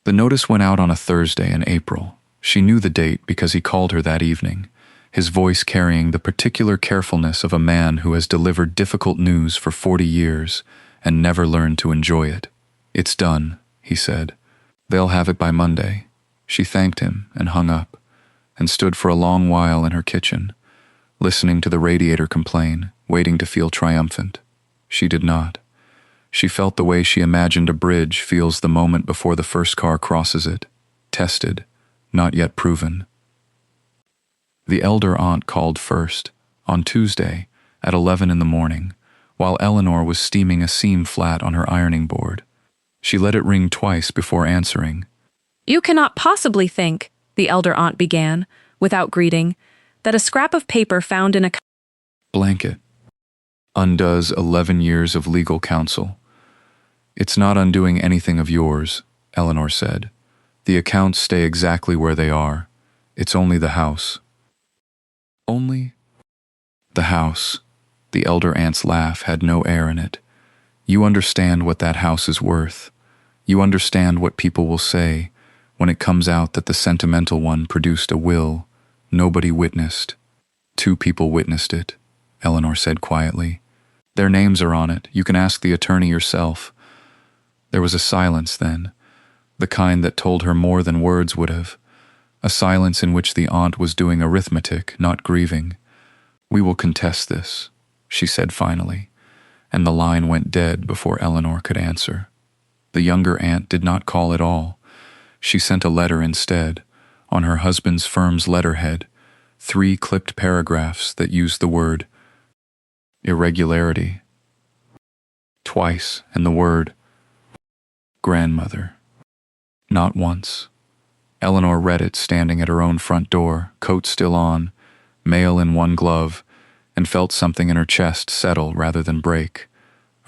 The notice went out on a Thursday in April. She knew the date because he called her that evening, his voice carrying the particular carefulness of a man who has delivered difficult news for 40 years and never learned to enjoy it. It's done, he said. They'll have it by Monday. She thanked him and hung up, and stood for a long while in her kitchen, listening to the radiator complain, waiting to feel triumphant. She did not. She felt the way she imagined a bridge feels the moment before the first car crosses it, tested, not yet proven. The elder aunt called first, on Tuesday, at 11 in the morning, while Eleanor was steaming a seam flat on her ironing board. She let it ring twice before answering. You cannot possibly think, the elder aunt began, without greeting, that a scrap of paper found in a blanket. Undoes 11 years of legal counsel. It's not undoing anything of yours, Eleanor said. The accounts stay exactly where they are. It's only the house. Only the house. The elder aunt's laugh had no air in it. You understand what that house is worth. You understand what people will say when it comes out that the sentimental one produced a will nobody witnessed. 2 people witnessed it, Eleanor said quietly. Their names are on it. You can ask the attorney yourself. There was a silence then, the kind that told her more than words would have. A silence in which the aunt was doing arithmetic, not grieving. We will contest this, she said finally, and the line went dead before Eleanor could answer. The younger aunt did not call at all. She sent a letter instead, on her husband's firm's letterhead, 3 clipped paragraphs that used the word irregularity twice, and the word grandmother not once. Eleanor read it standing at her own front door, coat still on, mail in one glove, and felt something in her chest settle rather than break,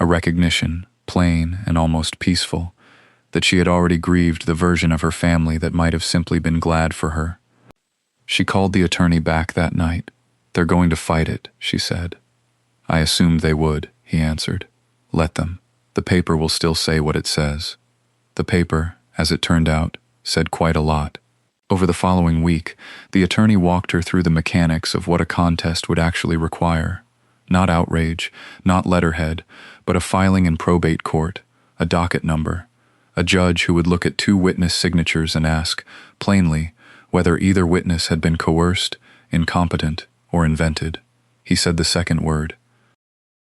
a recognition, plain and almost peaceful, that she had already grieved the version of her family that might have simply been glad for her. She called the attorney back that night. They're going to fight it, she said. I assumed they would, he answered. Let them. The paper will still say what it says. The paper, as it turned out, said quite a lot. Over the following week, the attorney walked her through the mechanics of what a contest would actually require. Not outrage, not letterhead, but a filing in probate court, a docket number, a judge who would look at 2 witness signatures and ask, plainly, whether either witness had been coerced, incompetent, or invented. He said the second word.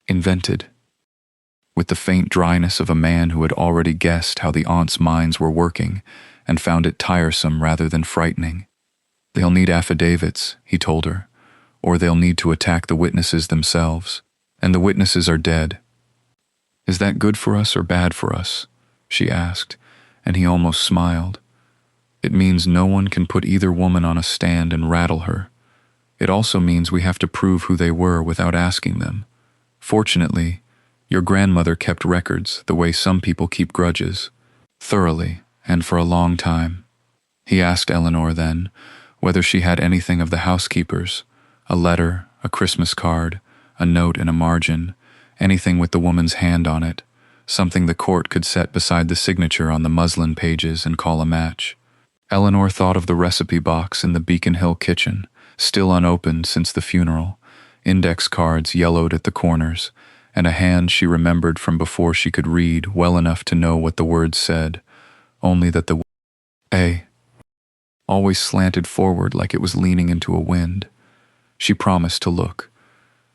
Invented. With the faint dryness of a man who had already guessed how the aunts' minds were working and found it tiresome rather than frightening. They'll need affidavits, he told her, or they'll need to attack the witnesses themselves, and the witnesses are dead. Is that good for us or bad for us? She asked, and he almost smiled. It means no one can put either woman on a stand and rattle her. It also means we have to prove who they were without asking them. Fortunately, your grandmother kept records the way some people keep grudges, thoroughly and for a long time. He asked Eleanor then whether she had anything of the housekeeper's, a letter, a Christmas card, a note in a margin, anything with the woman's hand on it, something the court could set beside the signature on the muslin pages and call a match. Eleanor thought of the recipe box in the Beacon Hill kitchen, still unopened since the funeral, index cards yellowed at the corners, and a hand she remembered from before she could read well enough to know what the words said, only that the A always slanted forward like it was leaning into a wind. She promised to look.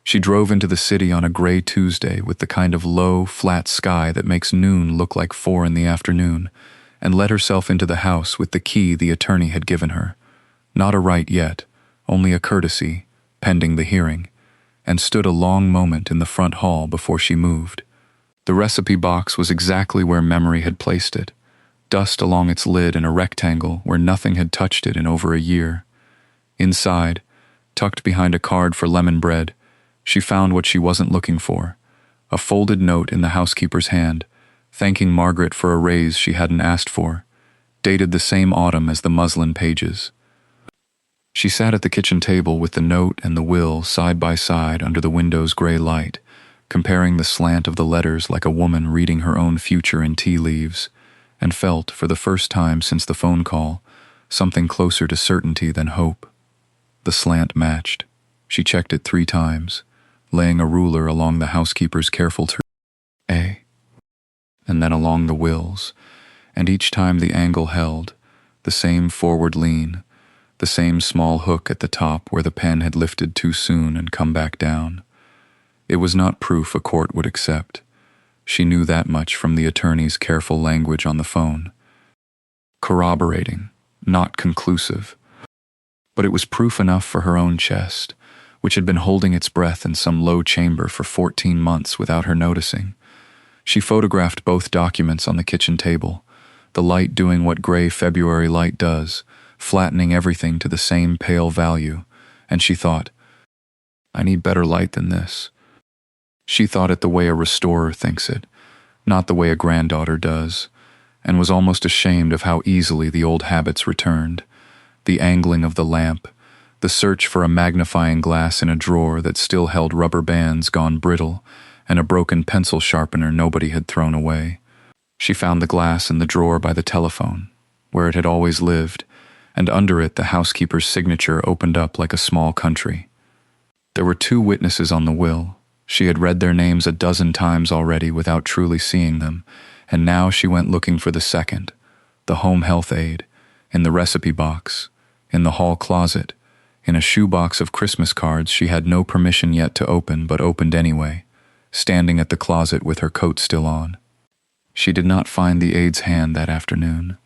She drove into the city on a gray Tuesday with the kind of low, flat sky that makes noon look like 4 in the afternoon, and let herself into the house with the key the attorney had given her. Not a right yet, only a courtesy, pending the hearing, and stood a long moment in the front hall before she moved. The recipe box was exactly where memory had placed it, dust along its lid in a rectangle where nothing had touched it in over a year. Inside, tucked behind a card for lemon bread, she found what she wasn't looking for, a folded note in the housekeeper's hand, thanking Margaret for a raise she hadn't asked for, dated the same autumn as the muslin pages. She sat at the kitchen table with the note and the will side by side under the window's gray light, comparing the slant of the letters like a woman reading her own future in tea leaves, and felt, for the first time since the phone call, something closer to certainty than hope. The slant matched. She checked it 3 times, laying a ruler along the housekeeper's careful A, and then along the wills, and each time the angle held, the same forward lean, the same small hook at the top where the pen had lifted too soon and come back down. It was not proof a court would accept. She knew that much from the attorney's careful language on the phone. Corroborating, not conclusive. But it was proof enough for her own chest, which had been holding its breath in some low chamber for 14 months without her noticing. She photographed both documents on the kitchen table, the light doing what gray February light does, flattening everything to the same pale value, and she thought, I need better light than this. She thought it the way a restorer thinks it, not the way a granddaughter does, and was almost ashamed of how easily the old habits returned. The angling of the lamp, the search for a magnifying glass in a drawer that still held rubber bands gone brittle, and a broken pencil sharpener nobody had thrown away. She found the glass in the drawer by the telephone, where it had always lived, and under it the housekeeper's signature opened up like a small country. There were 2 witnesses on the will. She had read their names a dozen times already without truly seeing them, and now she went looking for the second, the home health aide, in the recipe box, in the hall closet, in a shoebox of Christmas cards she had no permission yet to open but opened anyway, standing at the closet with her coat still on. She did not find the aide's hand that afternoon.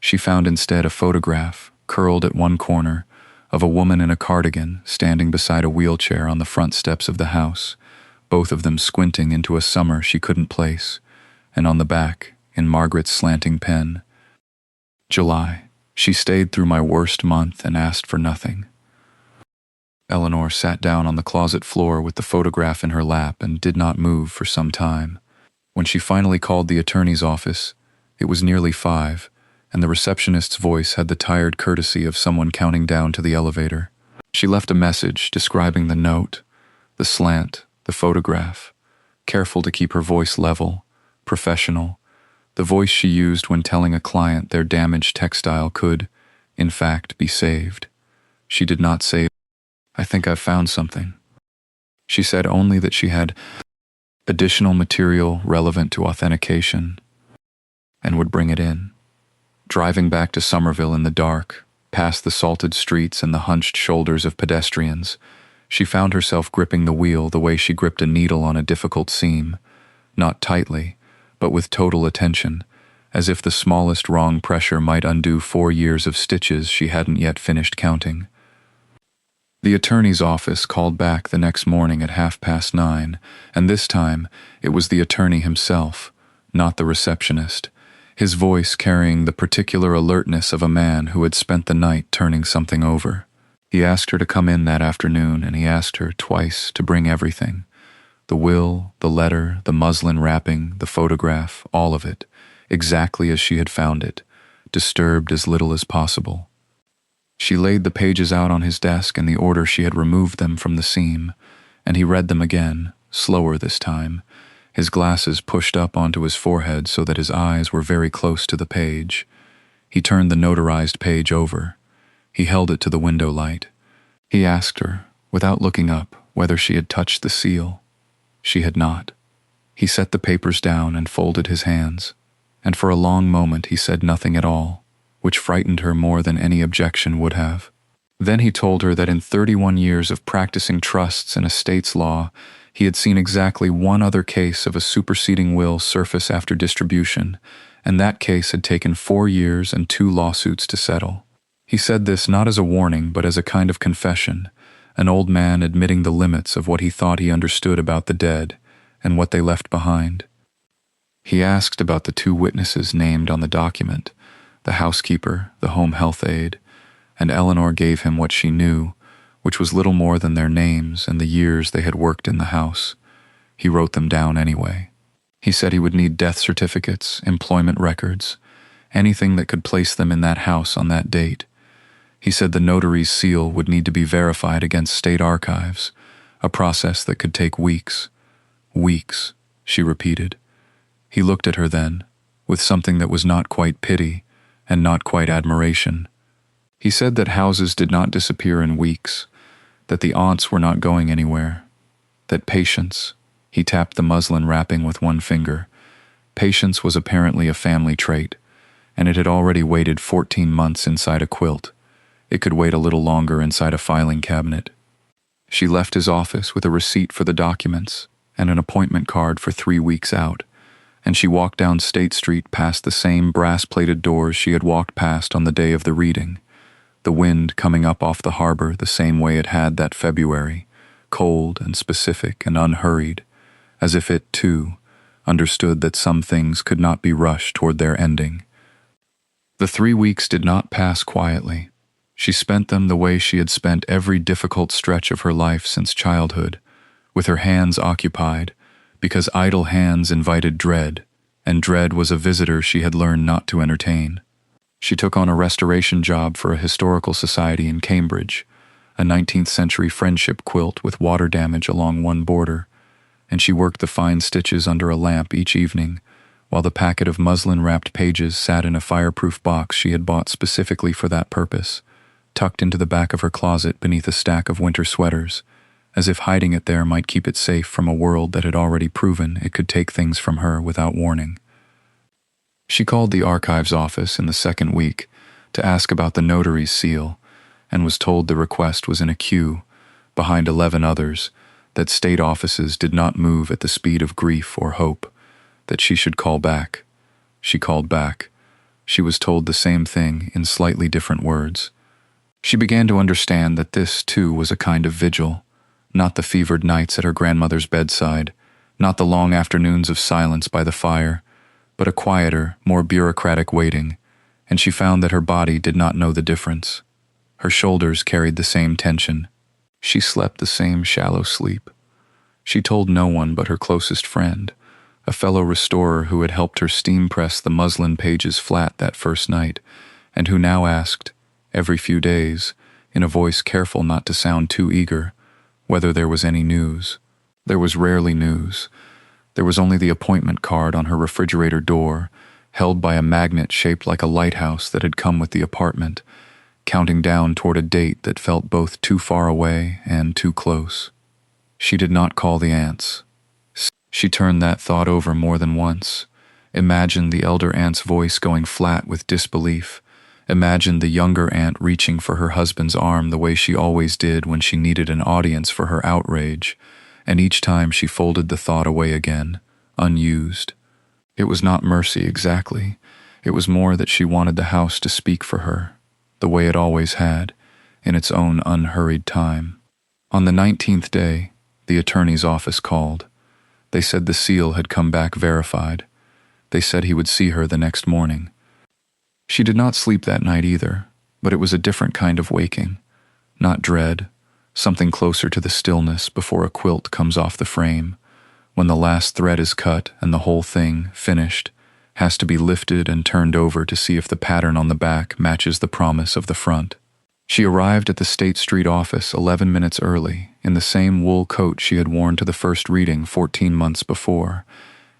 She found instead a photograph, curled at one corner, of a woman in a cardigan standing beside a wheelchair on the front steps of the house, both of them squinting into a summer she couldn't place, and on the back, in Margaret's slanting pen, July. She stayed through my worst month and asked for nothing. Eleanor sat down on the closet floor with the photograph in her lap and did not move for some time. When she finally called the attorney's office, it was nearly 5, and the receptionist's voice had the tired courtesy of someone counting down to the elevator. She left a message describing the note, the slant, the photograph, careful to keep her voice level, professional, the voice she used when telling a client their damaged textile could, in fact, be saved. She did not say, "I think I've found something." She said only that she had additional material relevant to authentication and would bring it in. Driving back to Somerville in the dark, past the salted streets and the hunched shoulders of pedestrians, she found herself gripping the wheel the way she gripped a needle on a difficult seam, not tightly, but with total attention, as if the smallest wrong pressure might undo 4 years of stitches she hadn't yet finished counting. The attorney's office called back the next morning at 9:30, and this time it was the attorney himself, not the receptionist, his voice carrying the particular alertness of a man who had spent the night turning something over. He asked her to come in that afternoon, and he asked her twice to bring everything. The will, the letter, the muslin wrapping, the photograph, all of it, exactly as she had found it, disturbed as little as possible. She laid the pages out on his desk in the order she had removed them from the seam, and he read them again, slower this time, his glasses pushed up onto his forehead so that his eyes were very close to the page. He turned the notarized page over. He held it to the window light. He asked her, without looking up, whether she had touched the seal. She had not. He set the papers down and folded his hands, and for a long moment he said nothing at all, which frightened her more than any objection would have. Then he told her that in 31 years of practicing trusts and estates law, he had seen exactly one other case of a superseding will surface after distribution, and that case had taken 4 years and 2 lawsuits to settle. He said this not as a warning, but as a kind of confession, an old man admitting the limits of what he thought he understood about the dead and what they left behind. He asked about the 2 witnesses named on the document, the housekeeper, the home health aide, and Eleanor gave him what she knew, which was little more than their names and the years they had worked in the house. He wrote them down anyway. He said he would need death certificates, employment records, anything that could place them in that house on that date. He said the notary's seal would need to be verified against state archives, a process that could take weeks. Weeks, she repeated. He looked at her then, with something that was not quite pity and not quite admiration. He said that houses did not disappear in weeks, that the aunts were not going anywhere, that patience, he tapped the muslin wrapping with one finger, patience was apparently a family trait, and it had already waited 14 months inside a quilt. It could wait a little longer inside a filing cabinet. She left his office with a receipt for the documents and an appointment card for 3 weeks out, and she walked down State Street past the same brass-plated doors she had walked past on the day of the reading, the wind coming up off the harbor the same way it had that February, cold and specific and unhurried, as if it, too, understood that some things could not be rushed toward their ending. The 3 weeks did not pass quietly. She spent them the way she had spent every difficult stretch of her life since childhood, with her hands occupied, because idle hands invited dread, and dread was a visitor she had learned not to entertain. She took on a restoration job for a historical society in Cambridge, a 19th century friendship quilt with water damage along one border, and she worked the fine stitches under a lamp each evening, while the packet of muslin-wrapped pages sat in a fireproof box she had bought specifically for that purpose, tucked into the back of her closet beneath a stack of winter sweaters, as if hiding it there might keep it safe from a world that had already proven it could take things from her without warning. She called the archives office in the second week to ask about the notary's seal, and was told the request was in a queue, behind 11 others, that state offices did not move at the speed of grief or hope, that she should call back. She called back. She was told the same thing in slightly different words. She began to understand that this, too, was a kind of vigil, not the fevered nights at her grandmother's bedside, not the long afternoons of silence by the fire, but a quieter, more bureaucratic waiting, and she found that her body did not know the difference. Her shoulders carried the same tension. She slept the same shallow sleep. She told no one but her closest friend, a fellow restorer who had helped her steam press the muslin pages flat that first night, and who now asked, every few days, in a voice careful not to sound too eager, whether there was any news. There was rarely news. There was only the appointment card on her refrigerator door, held by a magnet shaped like a lighthouse that had come with the apartment, counting down toward a date that felt both too far away and too close. She did not call the aunts. She turned that thought over more than once, imagined the elder aunt's voice going flat with disbelief, imagined the younger aunt reaching for her husband's arm the way she always did when she needed an audience for her outrage, and each time she folded the thought away again, unused. It was not mercy exactly. It was more that she wanted the house to speak for her, the way it always had, in its own unhurried time. On the 19th day, the attorney's office called. They said the seal had come back verified. They said he would see her the next morning. She did not sleep that night either, but it was a different kind of waking. Not dread, something closer to the stillness before a quilt comes off the frame, when the last thread is cut and the whole thing, finished, has to be lifted and turned over to see if the pattern on the back matches the promise of the front. She arrived at the State Street office 11 minutes early, in the same wool coat she had worn to the first reading 14 months before,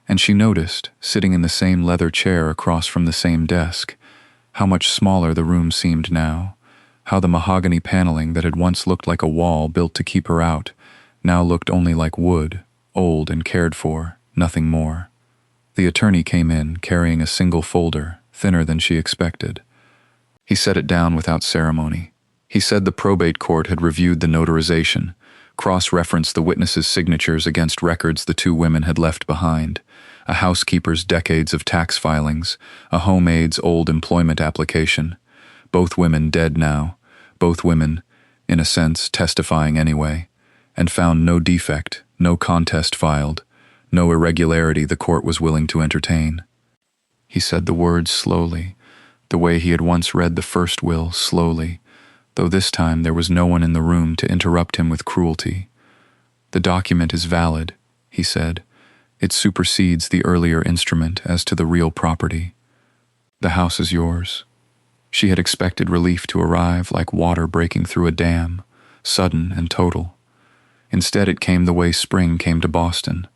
and she noticed, sitting in the same leather chair across from the same desk, how much smaller the room seemed now, how the mahogany paneling that had once looked like a wall built to keep her out now looked only like wood, old and cared for, nothing more. The attorney came in, carrying a single folder, thinner than she expected. He set it down without ceremony. He said the probate court had reviewed the notarization, cross-referenced the witnesses' signatures against records the two women had left behind, a housekeeper's decades of tax filings, a homemaid's old employment application. Both women dead now, both women, in a sense, testifying anyway, and found no defect, no contest filed, no irregularity the court was willing to entertain. He said the words slowly, the way he had once read the first will slowly, though this time there was no one in the room to interrupt him with cruelty. The document is valid, he said. It supersedes the earlier instrument as to the real property. The house is yours. She had expected relief to arrive like water breaking through a dam, sudden and total. Instead it came the way spring came to Boston,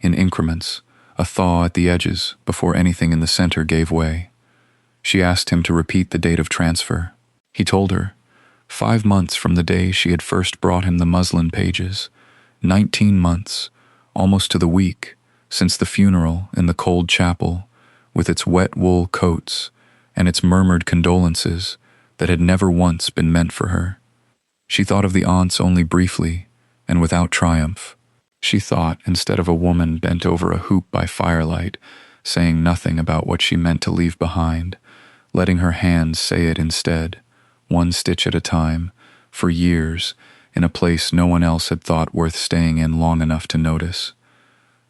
in increments, a thaw at the edges before anything in the center gave way. She asked him to repeat the date of transfer. He told her, 5 months from the day she had first brought him the muslin pages, 19 months, almost to the week, since the funeral in the cold chapel, with its wet wool coats and its murmured condolences that had never once been meant for her. She thought of the aunts only briefly and without triumph. She thought, instead of a woman bent over a hoop by firelight, saying nothing about what she meant to leave behind, letting her hands say it instead, one stitch at a time, for years, in a place no one else had thought worth staying in long enough to notice.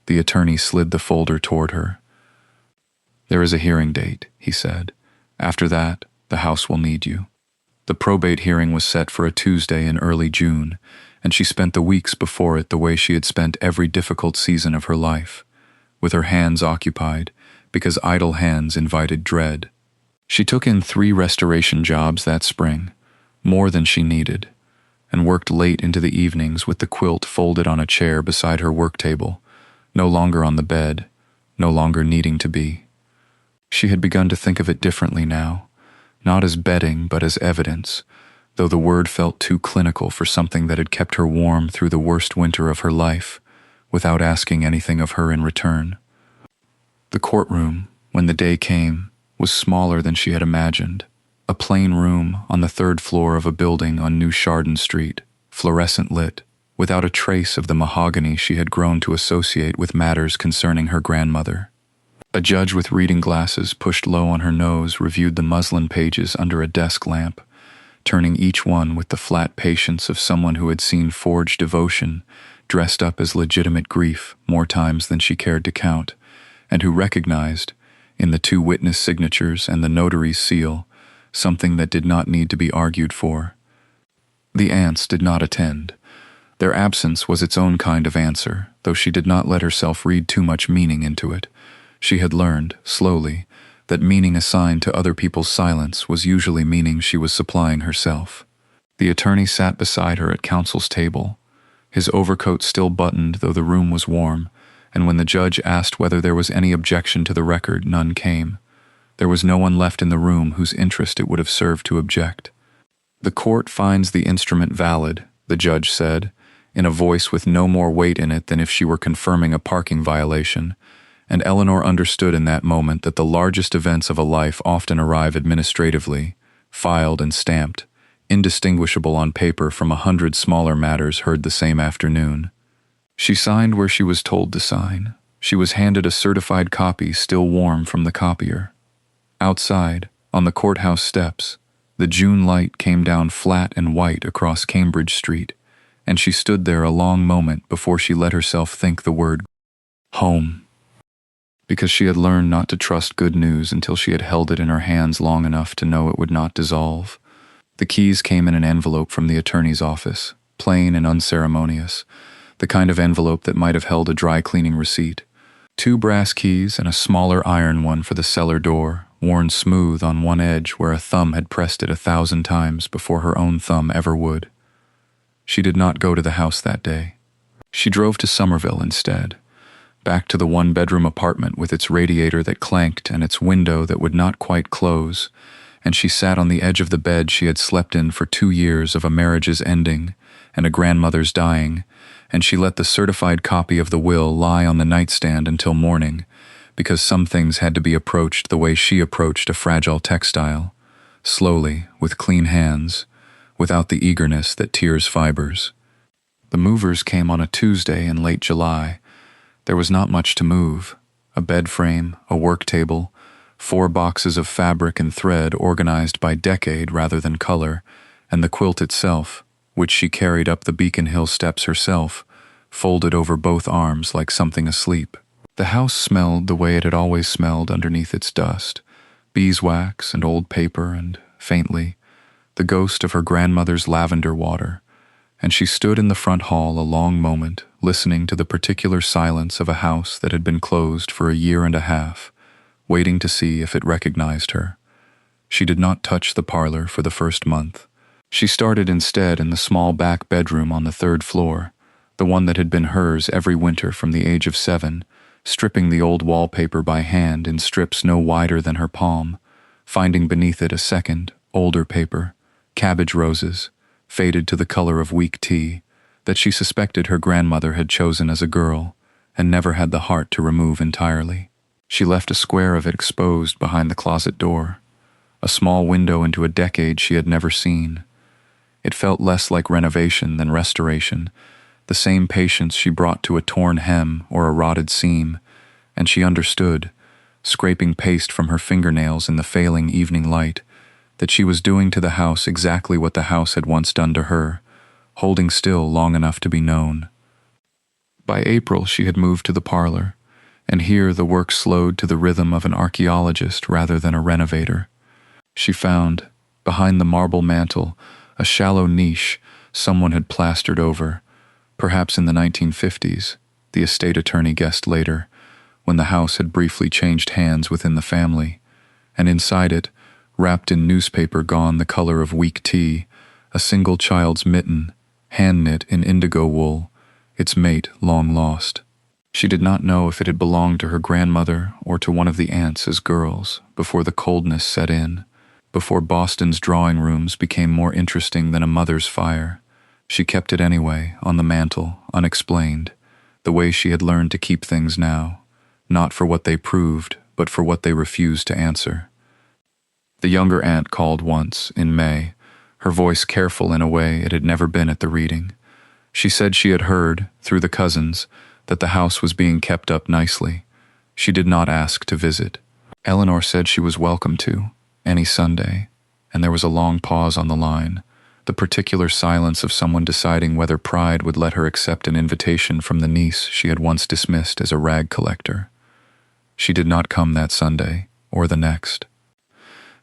The attorney slid the folder toward her. There is a hearing date, he said. After that, the house will need you. The probate hearing was set for a Tuesday in early June, and she spent the weeks before it the way she had spent every difficult season of her life, with her hands occupied, because idle hands invited dread. She took in 3 restoration jobs that spring, more than she needed, and worked late into the evenings with the quilt folded on a chair beside her work table, no longer on the bed, no longer needing to be. She had begun to think of it differently now, not as bedding but as evidence, though the word felt too clinical for something that had kept her warm through the worst winter of her life, without asking anything of her in return. The courtroom, when the day came, was smaller than she had imagined. A plain room on the 3rd floor of a building on New Chardon Street, fluorescent lit, without a trace of the mahogany she had grown to associate with matters concerning her grandmother. A judge with reading glasses pushed low on her nose reviewed the muslin pages under a desk lamp, turning each one with the flat patience of someone who had seen forged devotion dressed up as legitimate grief more times than she cared to count, and who recognized, in the 2 witness signatures and the notary's seal, something that did not need to be argued for. The aunts did not attend. Their absence was its own kind of answer, though she did not let herself read too much meaning into it. She had learned, slowly, that meaning assigned to other people's silence was usually meaning she was supplying herself. The attorney sat beside her at counsel's table, his overcoat still buttoned though the room was warm, and when the judge asked whether there was any objection to the record, none came. There was no one left in the room whose interest it would have served to object. "The court finds the instrument valid," the judge said, in a voice with no more weight in it than if she were confirming a parking violation, and Eleanor understood in that moment that the largest events of a life often arrive administratively, filed and stamped, indistinguishable on paper from 100 smaller matters heard the same afternoon. She signed where she was told to sign. She was handed a certified copy still warm from the copier. Outside, on the courthouse steps, the June light came down flat and white across Cambridge Street, and she stood there a long moment before she let herself think the word home. Because she had learned not to trust good news until she had held it in her hands long enough to know it would not dissolve. The keys came in an envelope from the attorney's office, plain and unceremonious, the kind of envelope that might have held a dry cleaning receipt. 2 brass keys and a smaller iron one for the cellar door, worn smooth on one edge where a thumb had pressed it 1,000 times before her own thumb ever would. She did not go to the house that day. She drove to Somerville instead, back to the 1-bedroom apartment with its radiator that clanked and its window that would not quite close, and she sat on the edge of the bed she had slept in for 2 years of a marriage's ending and a grandmother's dying, and she let the certified copy of the will lie on the nightstand until morning, because some things had to be approached the way she approached a fragile textile, slowly, with clean hands, without the eagerness that tears fibers. The movers came on a Tuesday in late July. There was not much to move: a bed frame, a work table, 4 boxes of fabric and thread organized by decade rather than color, and the quilt itself, which she carried up the Beacon Hill steps herself, folded over both arms like something asleep. The house smelled the way it had always smelled underneath its dust: beeswax and old paper and, faintly, the ghost of her grandmother's lavender water, and she stood in the front hall a long moment, listening to the particular silence of a house that had been closed for a year and a half, waiting to see if it recognized her. She did not touch the parlor for the first month. She started instead in the small back bedroom on the 3rd floor, the one that had been hers every winter from the age of 7, stripping the old wallpaper by hand in strips no wider than her palm, finding beneath it a second, older paper, cabbage roses, faded to the color of weak tea, that she suspected her grandmother had chosen as a girl and never had the heart to remove entirely. She left a square of it exposed behind the closet door, a small window into a decade she had never seen. It felt less like renovation than restoration, the same patience she brought to a torn hem or a rotted seam, and she understood, scraping paste from her fingernails in the failing evening light, that she was doing to the house exactly what the house had once done to her, holding still long enough to be known. By April she had moved to the parlor, and here the work slowed to the rhythm of an archaeologist rather than a renovator. She found, behind the marble mantel, a shallow niche Someone had plastered over, perhaps in the 1950s, the estate attorney guessed later, when the house had briefly changed hands within the family, and inside it, wrapped in newspaper gone the color of weak tea, a single child's mitten, hand-knit in indigo wool, its mate long lost. She did not know if it had belonged to her grandmother or to one of the aunts as girls, before the coldness set in, before Boston's drawing rooms became more interesting than a mother's fire. She kept it anyway, on the mantel, unexplained, the way she had learned to keep things now, not for what they proved, but for what they refused to answer. The younger aunt called once, in May, her voice careful in a way it had never been at the reading. She said she had heard, through the cousins, that the house was being kept up nicely. She did not ask to visit. Eleanor said she was welcome to, any Sunday, and there was a long pause on the line, the particular silence of someone deciding whether pride would let her accept an invitation from the niece she had once dismissed as a rag collector. She did not come that Sunday, or the next.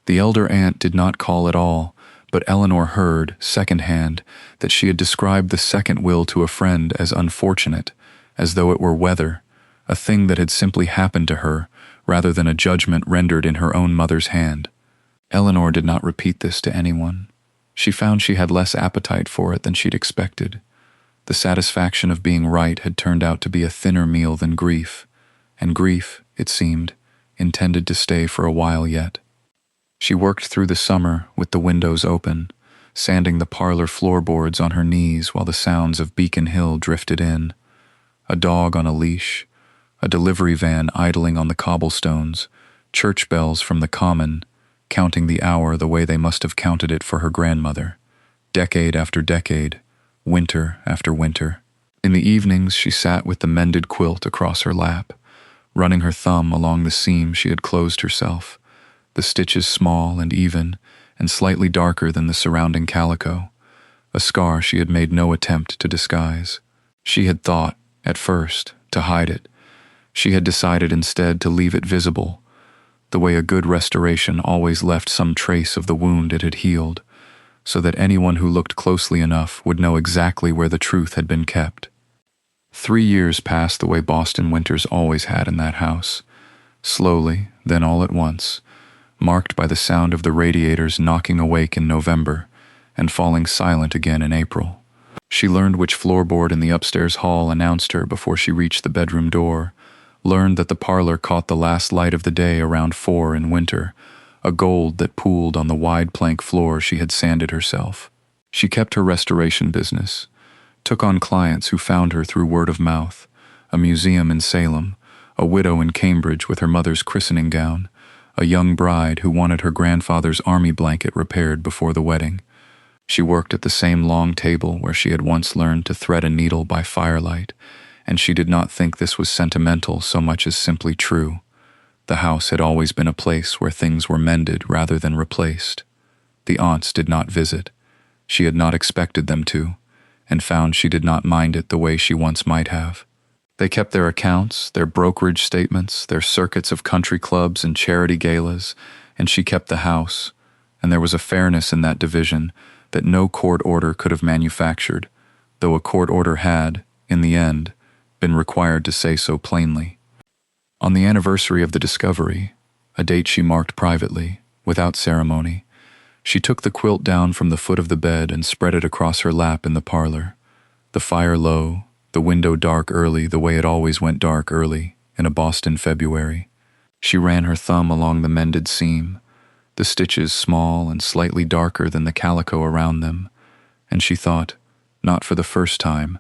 The elder aunt did not call at all, but Eleanor heard, second-hand, that she had described the second will to a friend as unfortunate, as though it were weather, a thing that had simply happened to her, rather than a judgment rendered in her own mother's hand. Eleanor did not repeat this to anyone. She found she had less appetite for it than she'd expected. The satisfaction of being right had turned out to be a thinner meal than grief, and grief, it seemed, intended to stay for a while yet. She worked through the summer with the windows open, sanding the parlor floorboards on her knees while the sounds of Beacon Hill drifted in. A dog on a leash, a delivery van idling on the cobblestones, church bells from the common, counting the hour the way they must have counted it for her grandmother, decade after decade, winter after winter. In the evenings she sat with the mended quilt across her lap, running her thumb along the seam she had closed herself, the stitches small and even, and slightly darker than the surrounding calico, a scar she had made no attempt to disguise. She had thought, at first, to hide it. She had decided instead to leave it visible, the way a good restoration always left some trace of the wound it had healed, so that anyone who looked closely enough would know exactly where the truth had been kept. 3 years passed the way Boston winters always had in that house, slowly, then all at once, marked by the sound of the radiators knocking awake in November and falling silent again in April. She learned which floorboard in the upstairs hall announced her before she reached the bedroom door, learned that the parlor caught the last light of the day around 4 in winter, a gold that pooled on the wide plank floor she had sanded herself. She kept her restoration business, took on clients who found her through word of mouth, a museum in Salem, a widow in Cambridge with her mother's christening gown, a young bride who wanted her grandfather's army blanket repaired before the wedding. She worked at the same long table where she had once learned to thread a needle by firelight, and she did not think this was sentimental so much as simply true. The house had always been a place where things were mended rather than replaced. The aunts did not visit. She had not expected them to, and found she did not mind it the way she once might have. They kept their accounts, their brokerage statements, their circuits of country clubs and charity galas, and she kept the house, and there was a fairness in that division that no court order could have manufactured, though a court order had, in the end, been required to say so plainly. On the anniversary of the discovery, a date she marked privately, without ceremony, she took the quilt down from the foot of the bed and spread it across her lap in the parlor, the fire low, the window dark early the way it always went dark early in a Boston February. She ran her thumb along the mended seam, the stitches small and slightly darker than the calico around them, and she thought, not for the first time,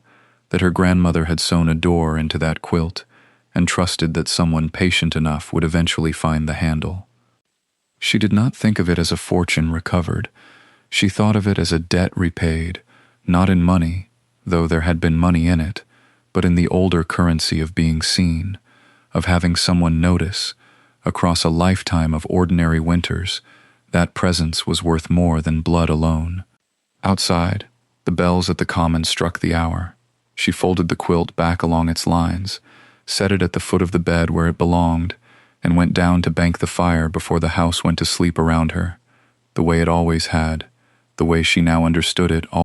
that her grandmother had sewn a door into that quilt and trusted that someone patient enough would eventually find the handle. She did not think of it as a fortune recovered. She thought of it as a debt repaid, not in money, though there had been money in it, but in the older currency of being seen, of having someone notice. Across a lifetime of ordinary winters, that presence was worth more than blood alone. Outside, the bells at the common struck the hour. She folded the quilt back along its lines, set it at the foot of the bed where it belonged, and went down to bank the fire before the house went to sleep around her, the way it always had, the way she now understood it all.